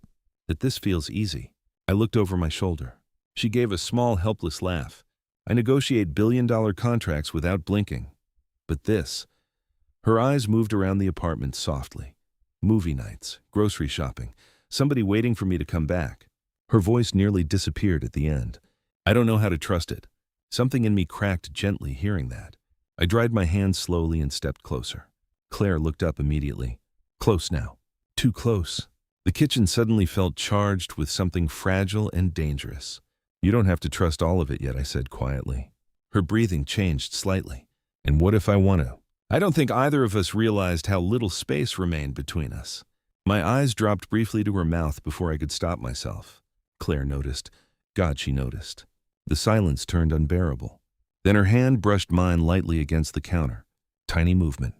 That this feels easy. I looked over my shoulder. She gave a small, helpless laugh. I negotiate billion-dollar contracts without blinking. But this... Her eyes moved around the apartment softly. Movie nights, grocery shopping, somebody waiting for me to come back. Her voice nearly disappeared at the end. I don't know how to trust it. Something in me cracked gently hearing that. I dried my hands slowly and stepped closer. Claire looked up immediately. Close now. Too close. The kitchen suddenly felt charged with something fragile and dangerous. You don't have to trust all of it yet, I said quietly. Her breathing changed slightly. And what if I want to? I don't think either of us realized how little space remained between us. My eyes dropped briefly to her mouth before I could stop myself. Claire noticed. God, she noticed. The silence turned unbearable. Then her hand brushed mine lightly against the counter. Tiny movement.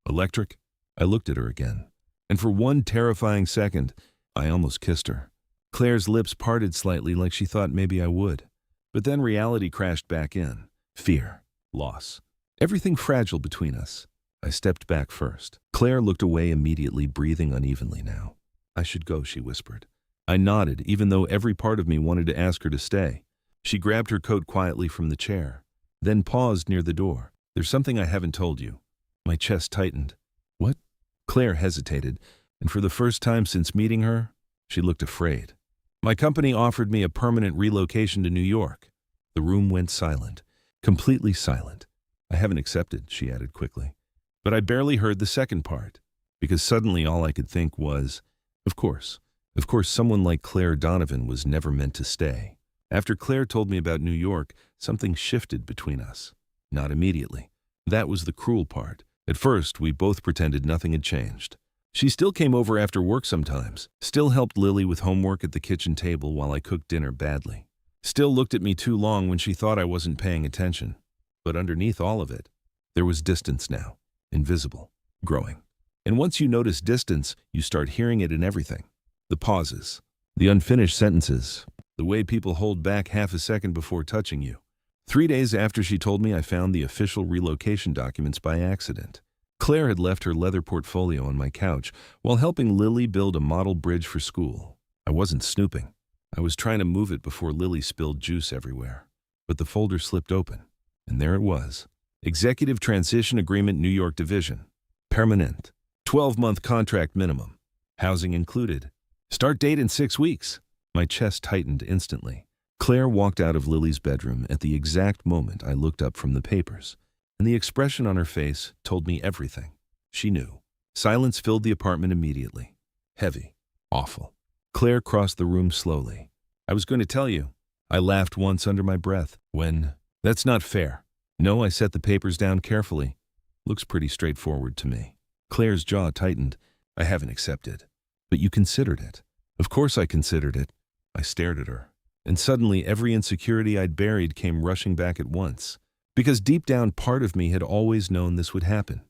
Electric? I looked at her again. And for one terrifying second, I almost kissed her. Claire's lips parted slightly like she thought maybe I would. But then reality crashed back in. Fear. Loss. Everything fragile between us. I stepped back first. Claire looked away immediately, breathing unevenly now. I should go, she whispered. I nodded, even though every part of me wanted to ask her to stay. She grabbed her coat quietly from the chair, then paused near the door. There's something I haven't told you. My chest tightened. What? Claire hesitated, and for the first time since meeting her, she looked afraid. My company offered me a permanent relocation to New York. The room went silent, completely silent. I haven't accepted, she added quickly. But I barely heard the second part, because suddenly all I could think was, of course someone like Claire Donovan was never meant to stay. After Claire told me about New York, something shifted between us. Not immediately. That was the cruel part. At first, we both pretended nothing had changed. She still came over after work sometimes, still helped Lily with homework at the kitchen table while I cooked dinner badly, still looked at me too long when she thought I wasn't paying attention. But underneath all of it, there was distance now, invisible, growing. And once you notice distance, you start hearing it in everything. The pauses, the unfinished sentences, the way people hold back half a second before touching you. 3 days after she told me, I found the official relocation documents by accident. Claire had left her leather portfolio on my couch while helping Lily build a model bridge for school. I wasn't snooping. I was trying to move it before Lily spilled juice everywhere. But the folder slipped open. And there it was. Executive Transition Agreement, New York Division. Permanent. 12-month contract minimum. Housing included. Start date in 6 weeks. My chest tightened instantly. Claire walked out of Lily's bedroom at the exact moment I looked up from the papers, and the expression on her face told me everything. She knew. Silence filled the apartment immediately. Heavy. Awful. Claire crossed the room slowly. I was going to tell you. I laughed once under my breath. When... That's not fair. No, I set the papers down carefully. Looks pretty straightforward to me. Claire's jaw tightened. I haven't accepted. But you considered it. Of course I considered it. I stared at her. And suddenly every insecurity I'd buried came rushing back at once. Because deep down part of me had always known this would happen.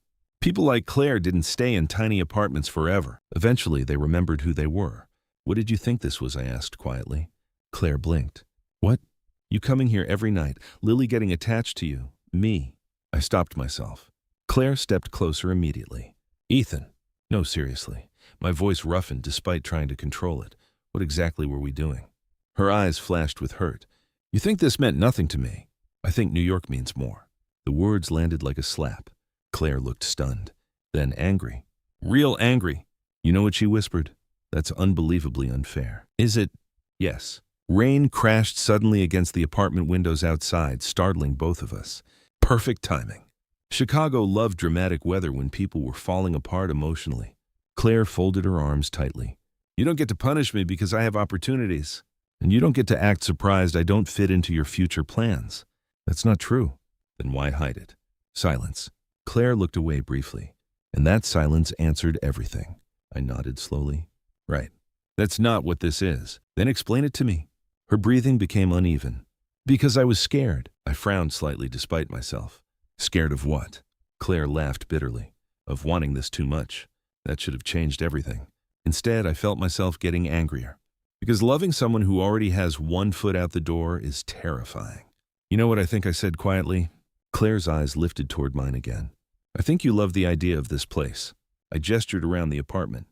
People like Claire didn't stay in tiny apartments forever. Eventually they remembered who they were. What did you think this was? I asked quietly. Claire blinked. What? You coming here every night, Lily getting attached to you, me. I stopped myself. Claire stepped closer immediately. Ethan. No, seriously. My voice roughened despite trying to control it. What exactly were we doing? Her eyes flashed with hurt. You think this meant nothing to me? I think New York means more. The words landed like a slap. Claire looked stunned, then angry. Real angry. You know what she whispered? That's unbelievably unfair. Is it? Yes. Rain crashed suddenly against the apartment windows outside, startling both of us. Perfect timing. Chicago loved dramatic weather when people were falling apart emotionally. Claire folded her arms tightly. You don't get to punish me because I have opportunities. And you don't get to act surprised I don't fit into your future plans. That's not true. Then why hide it? Silence. Claire looked away briefly, and that silence answered everything. I nodded slowly. Right. That's not what this is. Then explain it to me. Her breathing became uneven. Because I was scared. I frowned slightly despite myself. Scared of what? Claire laughed bitterly. Of wanting this too much. That should have changed everything. Instead, I felt myself getting angrier. Because loving someone who already has one foot out the door is terrifying. You know what I think I said quietly? Claire's eyes lifted toward mine again. I think you love the idea of this place. I gestured around the apartment.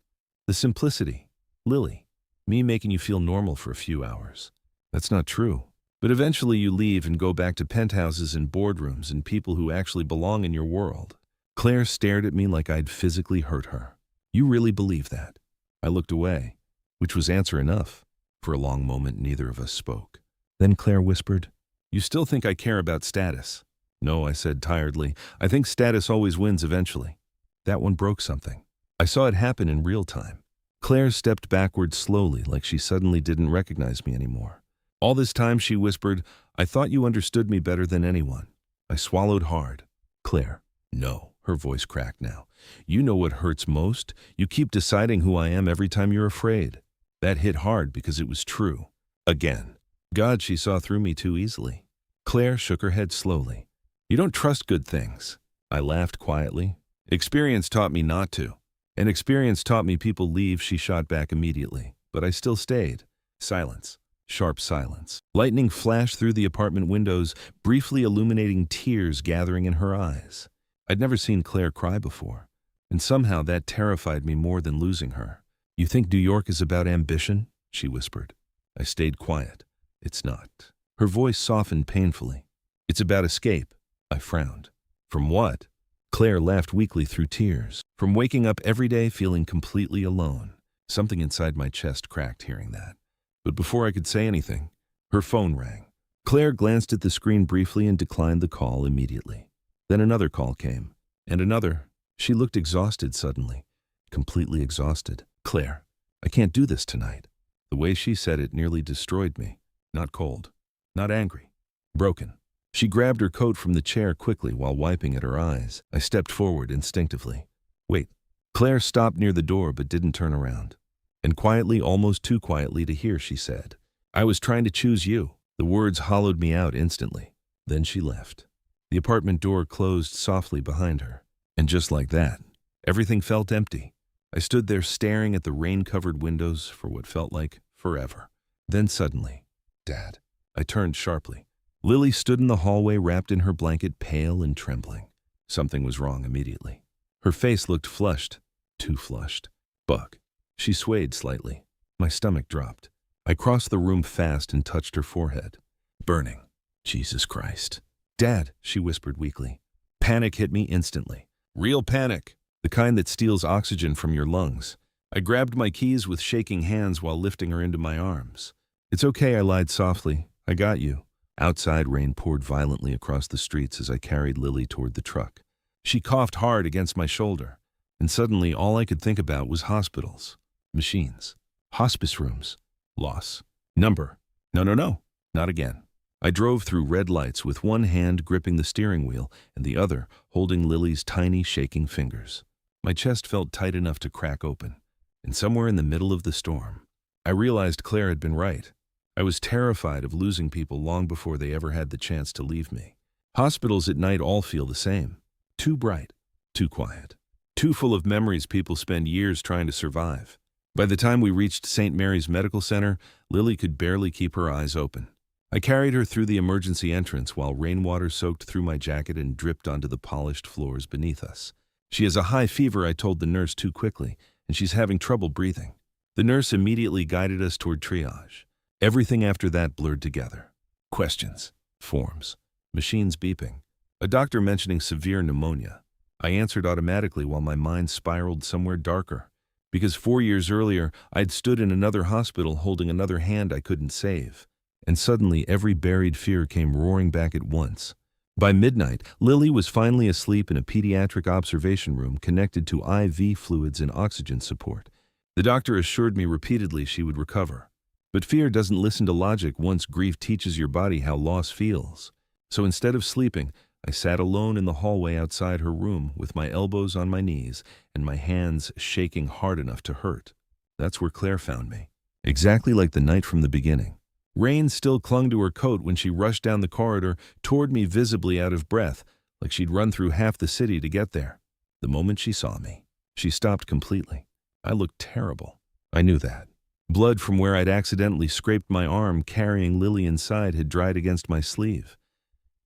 The simplicity. Lily. Me making you feel normal for a few hours. That's not true. But eventually you leave and go back to penthouses and boardrooms and people who actually belong in your world. Claire stared at me like I'd physically hurt her. You really believe that? I looked away, which was answer enough. For a long moment, neither of us spoke. Then Claire whispered, You still think I care about status? No, I said tiredly. I think status always wins eventually. That one broke something. I saw it happen in real time. Claire stepped backward slowly, like she suddenly didn't recognize me anymore. All this time, she whispered, I thought you understood me better than anyone. I swallowed hard. Claire. No. Her voice cracked now. You know what hurts most? You keep deciding who I am every time you're afraid. That hit hard because it was true. Again. God, she saw through me too easily. Claire shook her head slowly. You don't trust good things. I laughed quietly. Experience taught me not to. And experience taught me people leave, she shot back immediately. But I still stayed. Silence. Sharp silence. Lightning flashed through the apartment windows, briefly illuminating tears gathering in her eyes. I'd never seen Claire cry before, and somehow that terrified me more than losing her. You think New York is about ambition? She whispered. I stayed quiet. It's not. Her voice softened painfully. It's about escape. I frowned. From what? Claire laughed weakly through tears. From waking up every day feeling completely alone. Something inside my chest cracked hearing that. But before I could say anything, her phone rang. Claire glanced at the screen briefly and declined the call immediately. Then another call came, and another. She looked exhausted suddenly, completely exhausted. Claire, I can't do this tonight. The way she said it nearly destroyed me. Not cold, not angry, broken. She grabbed her coat from the chair quickly while wiping at her eyes. I stepped forward instinctively. Wait. Claire stopped near the door but didn't turn around. And quietly, almost too quietly to hear, she said, I was trying to choose you. The words hollowed me out instantly. Then she left. The apartment door closed softly behind her. And just like that, everything felt empty. I stood there staring at the rain-covered windows for what felt like forever. Then suddenly, Dad. I turned sharply. Lily stood in the hallway wrapped in her blanket, pale and trembling. Something was wrong immediately. Her face looked flushed, too flushed. Buck. She swayed slightly. My stomach dropped. I crossed the room fast and touched her forehead. Burning. Jesus Christ. Dad, she whispered weakly. Panic hit me instantly. Real panic. The kind that steals oxygen from your lungs. I grabbed my keys with shaking hands while lifting her into my arms. It's okay, I lied softly. I got you. Outside, rain poured violently across the streets as I carried Lily toward the truck. She coughed hard against my shoulder. And suddenly, all I could think about was hospitals. Machines. Hospice rooms. Loss. Number. No. Not again. I drove through red lights with one hand gripping the steering wheel and the other holding Lily's tiny, shaking fingers. My chest felt tight enough to crack open. And somewhere in the middle of the storm, I realized Claire had been right. I was terrified of losing people long before they ever had the chance to leave me. Hospitals at night all feel the same. Too bright. Too quiet. Too full of memories people spend years trying to survive. By the time we reached St. Mary's Medical Center, Lily could barely keep her eyes open. I carried her through the emergency entrance while rainwater soaked through my jacket and dripped onto the polished floors beneath us. She has a high fever, I told the nurse too quickly, and she's having trouble breathing. The nurse immediately guided us toward triage. Everything after that blurred together. Questions, forms, machines beeping, a doctor mentioning severe pneumonia. I answered automatically while my mind spiraled somewhere darker. Because 4 years earlier, I'd stood in another hospital holding another hand I couldn't save. And suddenly every buried fear came roaring back at once. By midnight, Lily was finally asleep in a pediatric observation room connected to IV fluids and oxygen support. The doctor assured me repeatedly she would recover. But fear doesn't listen to logic once grief teaches your body how loss feels. So instead of sleeping, I sat alone in the hallway outside her room with my elbows on my knees and my hands shaking hard enough to hurt. That's where Claire found me. Exactly like the night from the beginning. Rain still clung to her coat when she rushed down the corridor toward me, visibly out of breath, like she'd run through half the city to get there. The moment she saw me, she stopped completely. I looked terrible. I knew that. Blood from where I'd accidentally scraped my arm carrying Lily inside had dried against my sleeve.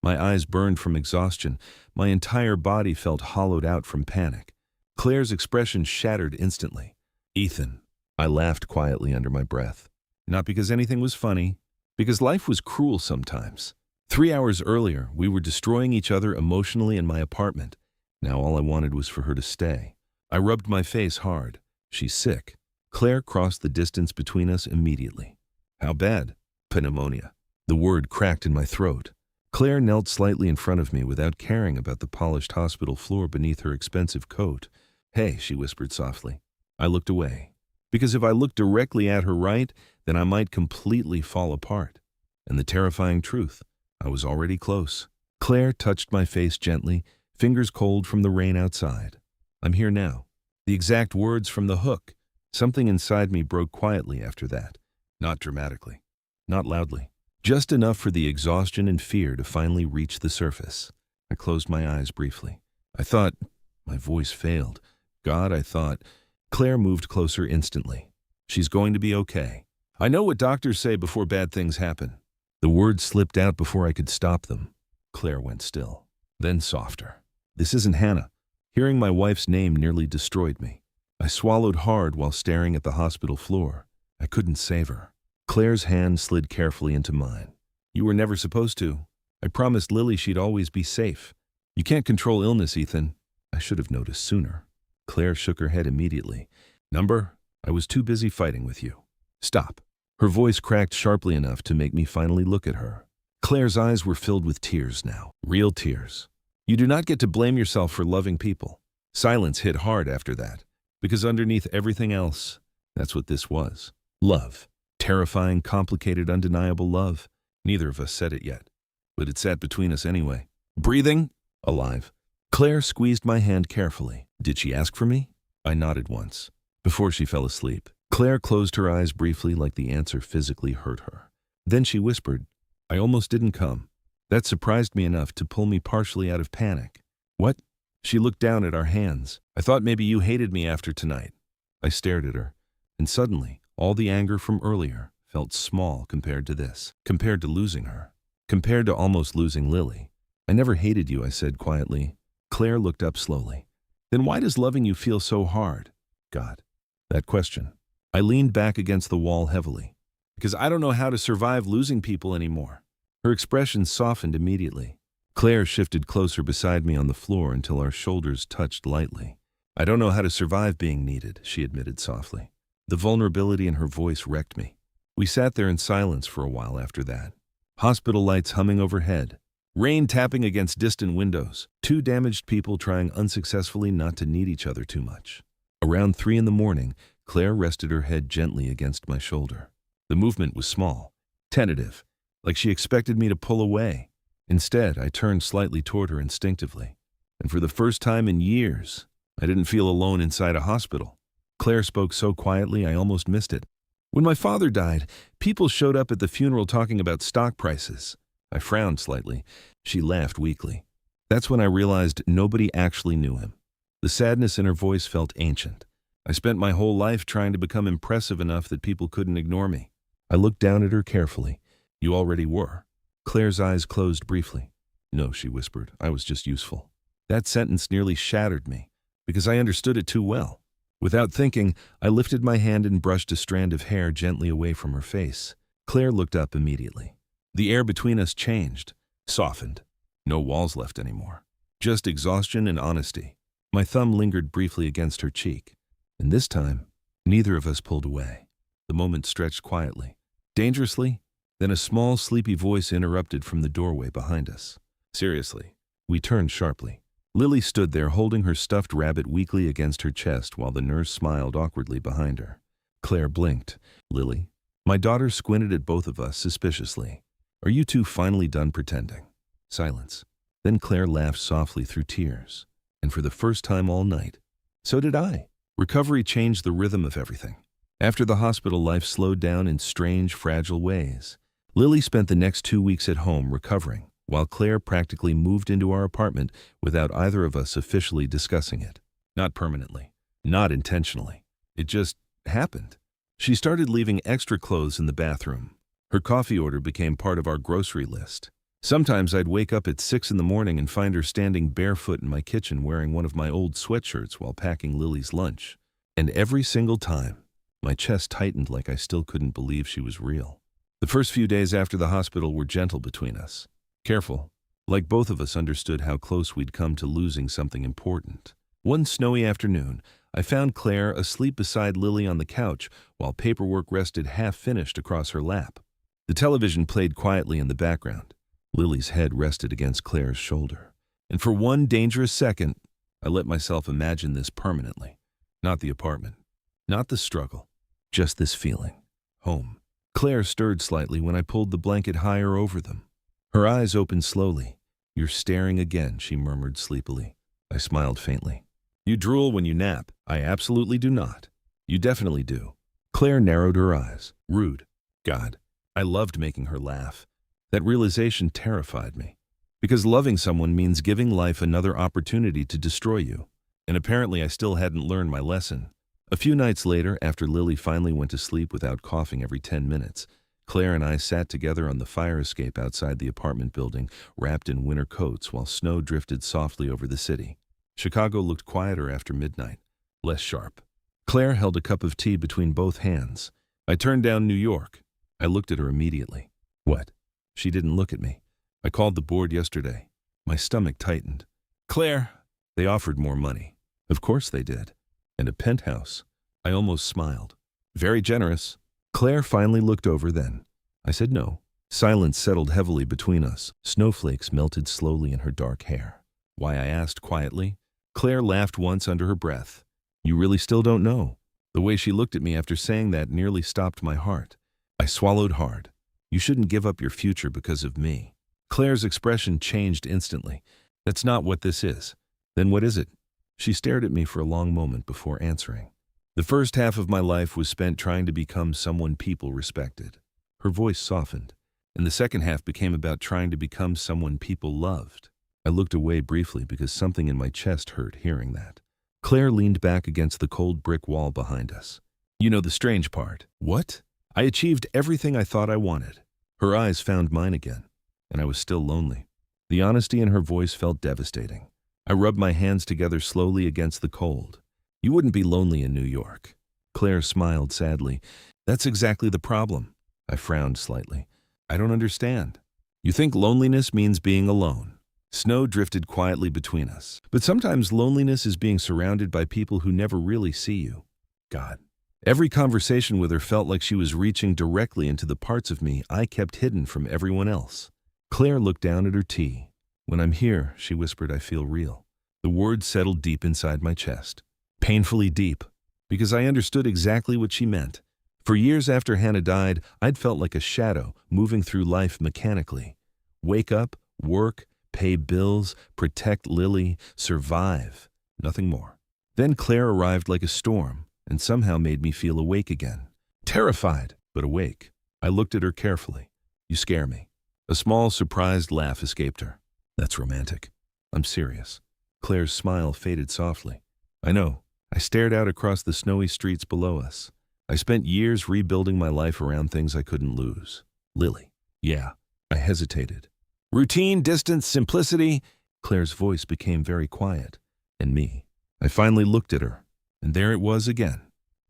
My eyes burned from exhaustion. My entire body felt hollowed out from panic. Claire's expression shattered instantly. "Ethan," I laughed quietly under my breath. Not because anything was funny, because life was cruel sometimes. 3 hours earlier, we were destroying each other emotionally in my apartment. Now all I wanted was for her to stay. I rubbed my face hard. "She's sick." Claire crossed the distance between us immediately. "How bad?" "Pneumonia." The word cracked in my throat. Claire knelt slightly in front of me without caring about the polished hospital floor beneath her expensive coat. "Hey," she whispered softly. I looked away. Because if I looked directly at her right, then I might completely fall apart. And the terrifying truth, I was already close. Claire touched my face gently, fingers cold from the rain outside. "I'm here now." The exact words from the hook. Something inside me broke quietly after that. Not dramatically. Not loudly. Just enough for the exhaustion and fear to finally reach the surface. I closed my eyes briefly. I thought, my voice failed. God, I thought. Claire moved closer instantly. "She's going to be okay. I know what doctors say before bad things happen." The words slipped out before I could stop them. Claire went still. Then softer. "This isn't Hannah." Hearing my wife's name nearly destroyed me. I swallowed hard while staring at the hospital floor. I couldn't save her. Claire's hand slid carefully into mine. "You were never supposed to. I promised Lily she'd always be safe. You can't control illness, Ethan." I should have noticed sooner. Claire shook her head immediately. "Number, I was too busy fighting with you." "Stop." Her voice cracked sharply enough to make me finally look at her. Claire's eyes were filled with tears now. Real tears. "You do not get to blame yourself for loving people." Silence hit hard after that. Because underneath everything else, that's what this was. Love. Terrifying, complicated, undeniable love. Neither of us said it yet. But it sat between us anyway. "Breathing?" "Alive." Claire squeezed my hand carefully. "Did she ask for me?" I nodded once. Before she fell asleep. Claire closed her eyes briefly like the answer physically hurt her. Then she whispered, "I almost didn't come." That surprised me enough to pull me partially out of panic. "What?" She looked down at our hands. "I thought maybe you hated me after tonight." I stared at her, and suddenly, all the anger from earlier felt small compared to this, compared to losing her, compared to almost losing Lily. "I never hated you," I said quietly. Claire looked up slowly. "Then why does loving you feel so hard?" God, that question. I leaned back against the wall heavily. "Because I don't know how to survive losing people anymore." Her expression softened immediately. Claire shifted closer beside me on the floor until our shoulders touched lightly. "I don't know how to survive being needed," she admitted softly. The vulnerability in her voice wrecked me. We sat there in silence for a while after that. Hospital lights humming overhead. Rain tapping against distant windows. Two damaged people trying unsuccessfully not to need each other too much. Around 3 in the morning, Claire rested her head gently against my shoulder. The movement was small, tentative, like she expected me to pull away. Instead, I turned slightly toward her instinctively. And for the first time in years, I didn't feel alone inside a hospital. Claire spoke so quietly I almost missed it. "When my father died, people showed up at the funeral talking about stock prices." I frowned slightly. She laughed weakly. That's when I realized nobody actually knew him. The sadness in her voice felt ancient. I spent my whole life trying to become impressive enough that people couldn't ignore me. I looked down at her carefully. "You already were." Claire's eyes closed briefly. "No," she whispered. "I was just useful." That sentence nearly shattered me, because I understood it too well. Without thinking, I lifted my hand and brushed a strand of hair gently away from her face. Claire looked up immediately. The air between us changed, softened. No walls left anymore. Just exhaustion and honesty. My thumb lingered briefly against her cheek. And this time, Neither of us pulled away. The moment stretched quietly, dangerously, then a small, sleepy voice interrupted from the doorway behind us. Seriously. We turned sharply. Lily stood there holding her stuffed rabbit weakly against her chest while the nurse smiled awkwardly behind her. Claire blinked. Lily? My daughter squinted at both of us suspiciously. Are you two finally done pretending? Silence. Then Claire laughed softly through tears. And for the first time all night, so did I. Recovery changed the rhythm of everything. After the hospital, life slowed down in strange, fragile ways. Lily spent the next 2 weeks at home recovering, while Claire practically moved into our apartment without either of us officially discussing it. Not permanently. Not intentionally. It just happened. She started leaving extra clothes in the bathroom. Her coffee order became part of our grocery list. Sometimes I'd wake up at 6 in the morning and find her standing barefoot in my kitchen wearing one of my old sweatshirts while packing Lily's lunch. And every single time, my chest tightened like I still couldn't believe she was real. The first few days after the hospital were gentle between us. Careful, like both of us understood how close we'd come to losing something important. One snowy afternoon, I found Claire asleep beside Lily on the couch while paperwork rested half-finished across her lap. The television played quietly in the background. Lily's head rested against Claire's shoulder. And for one dangerous second, I let myself imagine this permanently. Not the apartment, not the struggle, just this feeling. Home. Claire stirred slightly when I pulled the blanket higher over them. Her eyes opened slowly. You're staring again, she murmured sleepily. I smiled faintly. You drool when you nap. I absolutely do not. You definitely do. Claire narrowed her eyes. Rude. God, I loved making her laugh. That realization terrified me. Because loving someone means giving life another opportunity to destroy you. And apparently I still hadn't learned my lesson. A few nights later, after Lily finally went to sleep without coughing every 10 minutes, Claire and I sat together on the fire escape outside the apartment building, wrapped in winter coats while snow drifted softly over the city. Chicago looked quieter after midnight, less sharp. Claire held a cup of tea between both hands. I turned down New York. I looked at her immediately. What? She didn't look at me. I called the board yesterday. My stomach tightened. Claire, they offered more money. Of course they did. And a penthouse. I almost smiled. Very generous. Claire finally looked over then. I said no. Silence settled heavily between us. Snowflakes melted slowly in her dark hair. Why, I asked quietly. Claire laughed once under her breath. You really still don't know? The way she looked at me after saying that nearly stopped my heart. I swallowed hard. You shouldn't give up your future because of me. Claire's expression changed instantly. That's not what this is. Then what is it? She stared at me for a long moment before answering. The first half of my life was spent trying to become someone people respected. Her voice softened, and the second half became about trying to become someone people loved. I looked away briefly because something in my chest hurt hearing that. Claire leaned back against the cold brick wall behind us. You know the strange part. What? I achieved everything I thought I wanted. Her eyes found mine again, and I was still lonely. The honesty in her voice felt devastating. I rubbed my hands together slowly against the cold. You wouldn't be lonely in New York. Claire smiled sadly. That's exactly the problem. I frowned slightly. I don't understand. You think loneliness means being alone. Snow drifted quietly between us. But sometimes loneliness is being surrounded by people who never really see you. God. Every conversation with her felt like she was reaching directly into the parts of me I kept hidden from everyone else. Claire looked down at her tea. When I'm here, she whispered, I feel real. The words settled deep inside my chest. Painfully deep. Because I understood exactly what she meant. For years after Hannah died, I'd felt like a shadow moving through life mechanically. Wake up, work, pay bills, protect Lily, survive. Nothing more. Then Claire arrived like a storm and somehow made me feel awake again. Terrified, but awake. I looked at her carefully. You scare me. A small, surprised laugh escaped her. That's romantic. I'm serious. Claire's smile faded softly. I know. I stared out across the snowy streets below us. I spent years rebuilding my life around things I couldn't lose. Lily. Yeah. I hesitated. Routine, distance, simplicity. Claire's voice became very quiet. And me. I finally looked at her. And there it was again.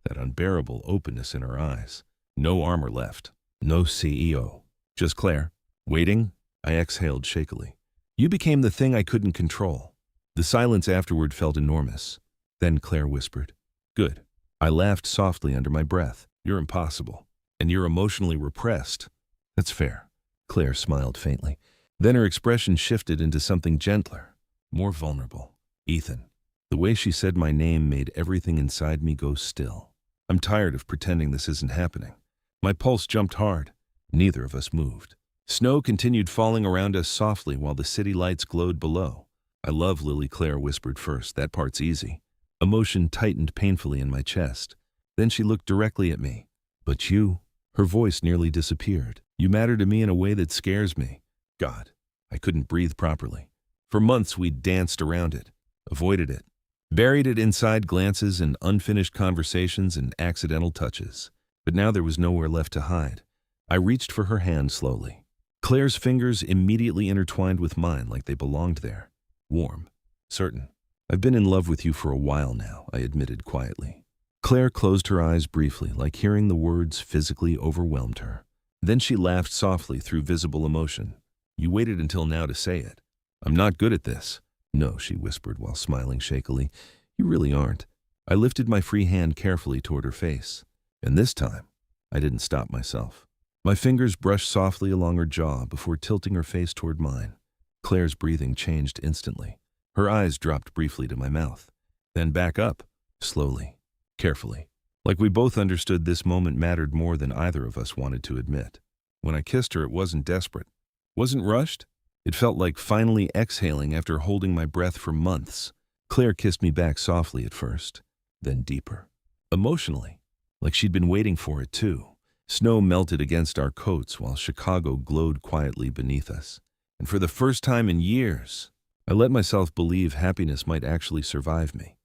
That unbearable openness in her eyes. No armor left. No CEO. Just Claire. Waiting. I exhaled shakily. You became the thing I couldn't control. The silence afterward felt enormous. Then Claire whispered, Good. I laughed softly under my breath. You're impossible. And you're emotionally repressed. That's fair. Claire smiled faintly. Then her expression shifted into something gentler, more vulnerable. Ethan. The way she said my name made everything inside me go still. I'm tired of pretending this isn't happening. My pulse jumped hard. Neither of us moved. Snow continued falling around us softly while the city lights glowed below. I love Lily, Claire whispered first. That part's easy. Emotion tightened painfully in my chest. Then she looked directly at me. But you? Her voice nearly disappeared. You matter to me in a way that scares me. God, I couldn't breathe properly. For months we'd danced around it, avoided it, buried it inside glances and unfinished conversations and accidental touches. But now there was nowhere left to hide. I reached for her hand slowly. Claire's fingers immediately intertwined with mine like they belonged there. Warm, certain. I've been in love with you for a while now, I admitted quietly. Claire closed her eyes briefly, like hearing the words physically overwhelmed her. Then she laughed softly through visible emotion. You waited until now to say it. I'm not good at this. No, she whispered while smiling shakily. You really aren't. I lifted my free hand carefully toward her face. And this time, I didn't stop myself. My fingers brushed softly along her jaw before tilting her face toward mine. Claire's breathing changed instantly. Her eyes dropped briefly to my mouth, then back up, slowly, carefully, like we both understood this moment mattered more than either of us wanted to admit. When I kissed her, it wasn't desperate, wasn't rushed. It felt like finally exhaling after holding my breath for months. Claire kissed me back softly at first, then deeper, emotionally, like she'd been waiting for it too. Snow melted against our coats while Chicago glowed quietly beneath us. And for the first time in years, I let myself believe happiness might actually survive me.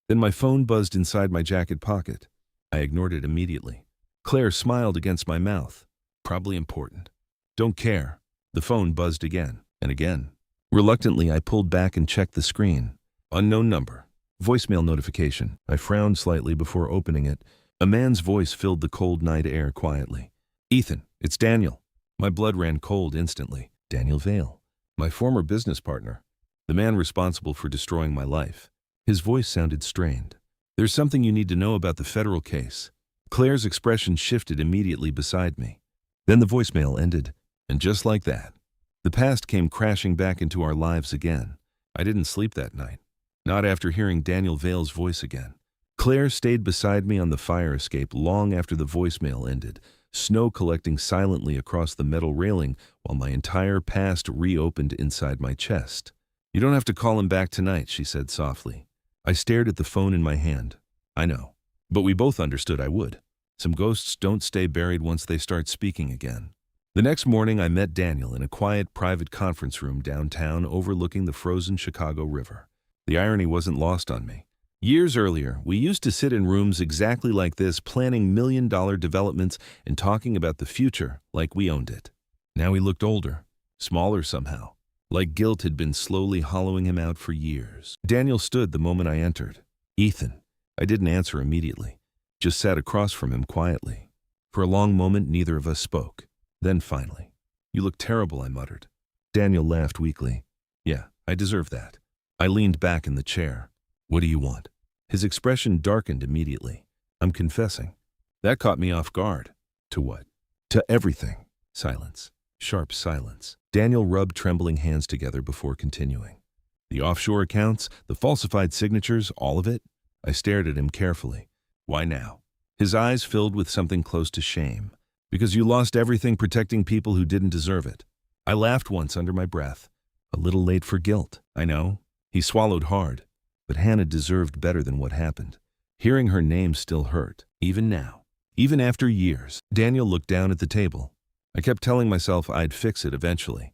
Then my phone buzzed inside my jacket pocket. I ignored it immediately. Claire smiled against my mouth. Probably important. Don't care. The phone buzzed again and again. Reluctantly, I pulled back and checked the screen. Unknown number. Voicemail notification. I frowned slightly before opening it. A man's voice filled the cold night air quietly. Ethan, it's Daniel. My blood ran cold instantly. Daniel Vale, my former business partner. The man responsible for destroying my life. His voice sounded strained. There's something you need to know about the federal case. Claire's expression shifted immediately beside me. Then the voicemail ended, and just like that, the past came crashing back into our lives again. I didn't sleep that night, not after hearing Daniel Vale's voice again. Claire stayed beside me on the fire escape long after the voicemail ended, snow collecting silently across the metal railing while my entire past reopened inside my chest. You don't have to call him back tonight, she said softly. I stared at the phone in my hand. I know, but we both understood I would. Some ghosts don't stay buried once they start speaking again. The next morning, I met Daniel in a quiet, private conference room downtown overlooking the frozen Chicago River. The irony wasn't lost on me. Years earlier, we used to sit in rooms exactly like this, planning million-dollar developments and talking about the future like we owned it. Now he looked older, smaller somehow, like guilt had been slowly hollowing him out for years. Daniel stood the moment I entered. Ethan. I didn't answer immediately, just sat across from him quietly. For a long moment, neither of us spoke. Then finally, you look terrible, I muttered. Daniel laughed weakly. Yeah, I deserve that. I leaned back in the chair. What do you want? His expression darkened immediately. I'm confessing. That caught me off guard. To what? To everything. Silence. Sharp silence. Daniel rubbed trembling hands together before continuing. The offshore accounts, the falsified signatures, all of it? I stared at him carefully. Why now? His eyes filled with something close to shame. Because you lost everything protecting people who didn't deserve it. I laughed once under my breath. A little late for guilt, I know. He swallowed hard. But Hannah deserved better than what happened. Hearing her name still hurt, even now. Even after years. Daniel looked down at the table. I kept telling myself I'd fix it eventually.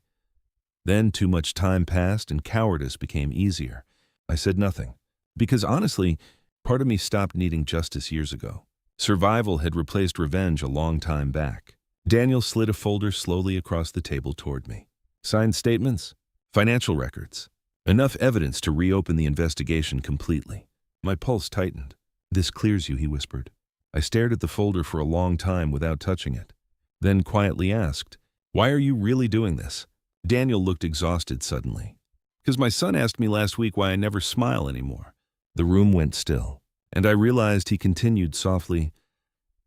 Then too much time passed and cowardice became easier. I said nothing. Because honestly, part of me stopped needing justice years ago. Survival had replaced revenge a long time back. Daniel slid a folder slowly across the table toward me. Signed statements, financial records. Enough evidence to reopen the investigation completely. My pulse tightened. This clears you, he whispered. I stared at the folder for a long time without touching it. Then quietly asked, why are you really doing this? Daniel looked exhausted suddenly. Because my son asked me last week why I never smile anymore. The room went still. And I realized he continued softly,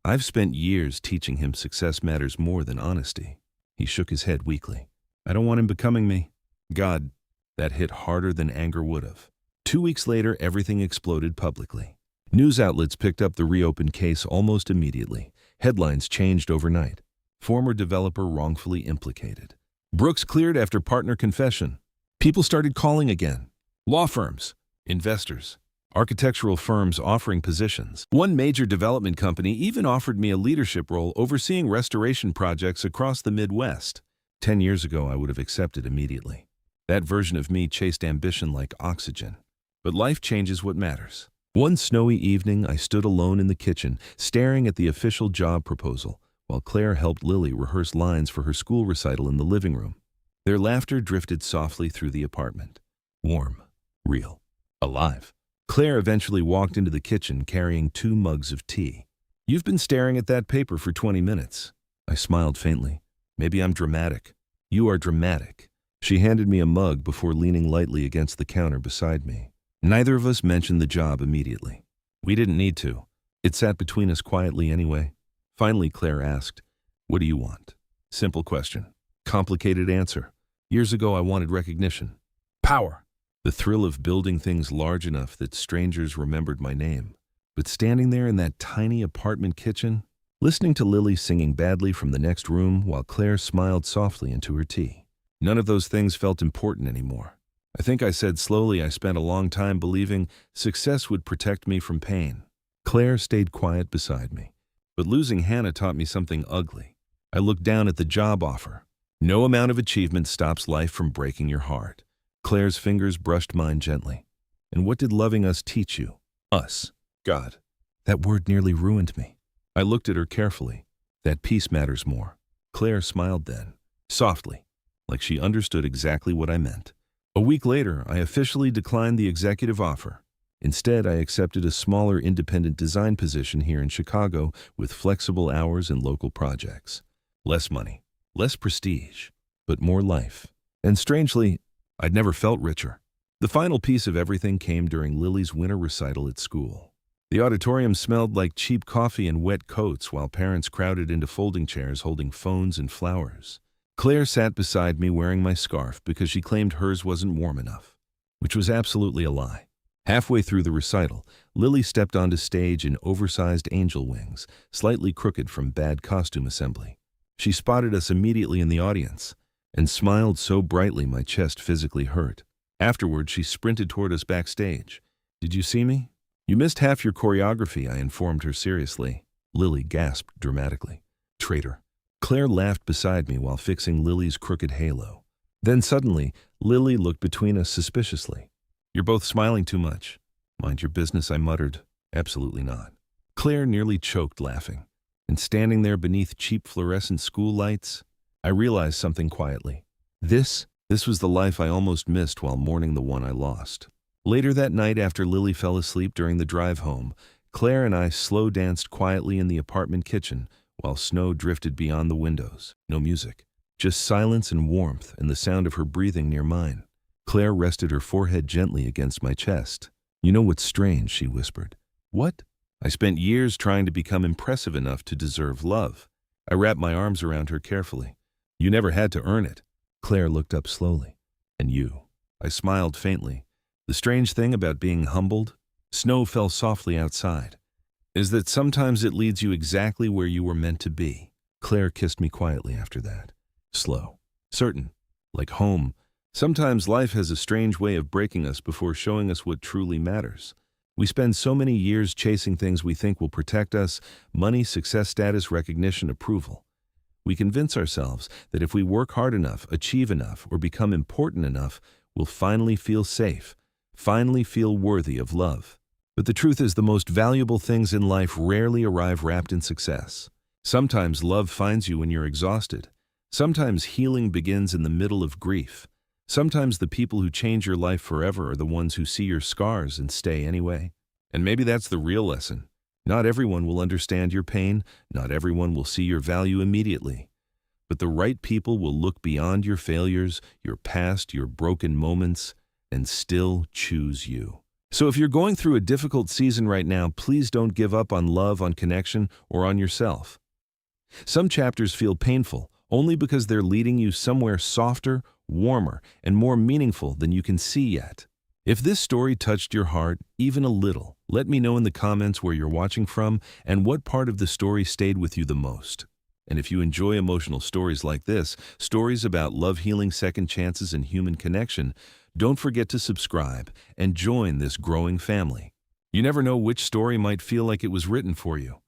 I've spent years teaching him success matters more than honesty. He shook his head weakly. I don't want him becoming me. God, that hit harder than anger would have. 2 weeks later, everything exploded publicly. News outlets picked up the reopened case almost immediately. Headlines changed overnight. Former developer wrongfully implicated. Brooks cleared after partner confession. People started calling again. Law firms, investors, architectural firms offering positions. One major development company even offered me a leadership role overseeing restoration projects across the Midwest. 10 years ago, I would have accepted immediately. That version of me chased ambition like oxygen. But life changes what matters. One snowy evening, I stood alone in the kitchen, staring at the official job proposal, while Claire helped Lily rehearse lines for her school recital in the living room. Their laughter drifted softly through the apartment. Warm, real, alive. Claire eventually walked into the kitchen carrying 2 mugs of tea. You've been staring at that paper for 20 minutes. I smiled faintly. Maybe I'm dramatic. You are dramatic. She handed me a mug before leaning lightly against the counter beside me. Neither of us mentioned the job immediately. We didn't need to. It sat between us quietly anyway. Finally, Claire asked, What do you want? Simple question. Complicated answer. Years ago, I wanted recognition. Power. The thrill of building things large enough that strangers remembered my name. But standing there in that tiny apartment kitchen, listening to Lily singing badly from the next room while Claire smiled softly into her tea. None of those things felt important anymore. I think I said slowly I spent a long time believing success would protect me from pain. Claire stayed quiet beside me. But losing Hannah taught me something ugly. I looked down at the job offer. No amount of achievement stops life from breaking your heart. Claire's fingers brushed mine gently. And what did loving us teach you? Us. God. That word nearly ruined me. I looked at her carefully. That peace matters more. Claire smiled then, softly, like she understood exactly what I meant. A week later, I officially declined the executive offer. Instead, I accepted a smaller independent design position here in Chicago with flexible hours and local projects. Less money, less prestige, but more life. And strangely, I'd never felt richer. The final piece of everything came during Lily's winter recital at school. The auditorium smelled like cheap coffee and wet coats while parents crowded into folding chairs holding phones and flowers. Claire sat beside me wearing my scarf because she claimed hers wasn't warm enough, which was absolutely a lie. Halfway through the recital, Lily stepped onto stage in oversized angel wings, slightly crooked from bad costume assembly. She spotted us immediately in the audience and smiled so brightly my chest physically hurt. Afterward, she sprinted toward us backstage. Did you see me? You missed half your choreography, I informed her seriously. Lily gasped dramatically. Traitor. Claire laughed beside me while fixing Lily's crooked halo. Then suddenly, Lily looked between us suspiciously. You're both smiling too much. Mind your business, I muttered. Absolutely not. Claire nearly choked laughing. And standing there beneath cheap fluorescent school lights, I realized something quietly. This was the life I almost missed while mourning the one I lost. Later that night, after Lily fell asleep during the drive home, Claire and I slow danced quietly in the apartment kitchen while snow drifted beyond the windows. No music, just silence and warmth and the sound of her breathing near mine. Claire rested her forehead gently against my chest. You know what's strange, she whispered. What? I spent years trying to become impressive enough to deserve love. I wrapped my arms around her carefully. You never had to earn it. Claire looked up slowly. And you? I smiled faintly. The strange thing about being humbled, snow fell softly outside, is that sometimes it leads you exactly where you were meant to be. Claire kissed me quietly after that. Slow. Certain. Like home. Sometimes life has a strange way of breaking us before showing us what truly matters. We spend so many years chasing things we think will protect us: money, success, status, recognition, approval. We convince ourselves that if we work hard enough, achieve enough, or become important enough, we'll finally feel safe, finally feel worthy of love. But the truth is, the most valuable things in life rarely arrive wrapped in success. Sometimes love finds you when you're exhausted. Sometimes healing begins in the middle of grief. Sometimes the people who change your life forever are the ones who see your scars and stay anyway. And maybe that's the real lesson. Not everyone will understand your pain. Not everyone will see your value immediately. But the right people will look beyond your failures, your past, your broken moments, and still choose you. So if you're going through a difficult season right now, please don't give up on love, on connection, or on yourself. Some chapters feel painful only because they're leading you somewhere softer, warmer, and more meaningful than you can see yet. If this story touched your heart even a little, let me know in the comments where you're watching from and what part of the story stayed with you the most. And if you enjoy emotional stories like this, stories about love, healing, second chances, and human connection, don't forget to subscribe and join this growing family. You never know which story might feel like it was written for you.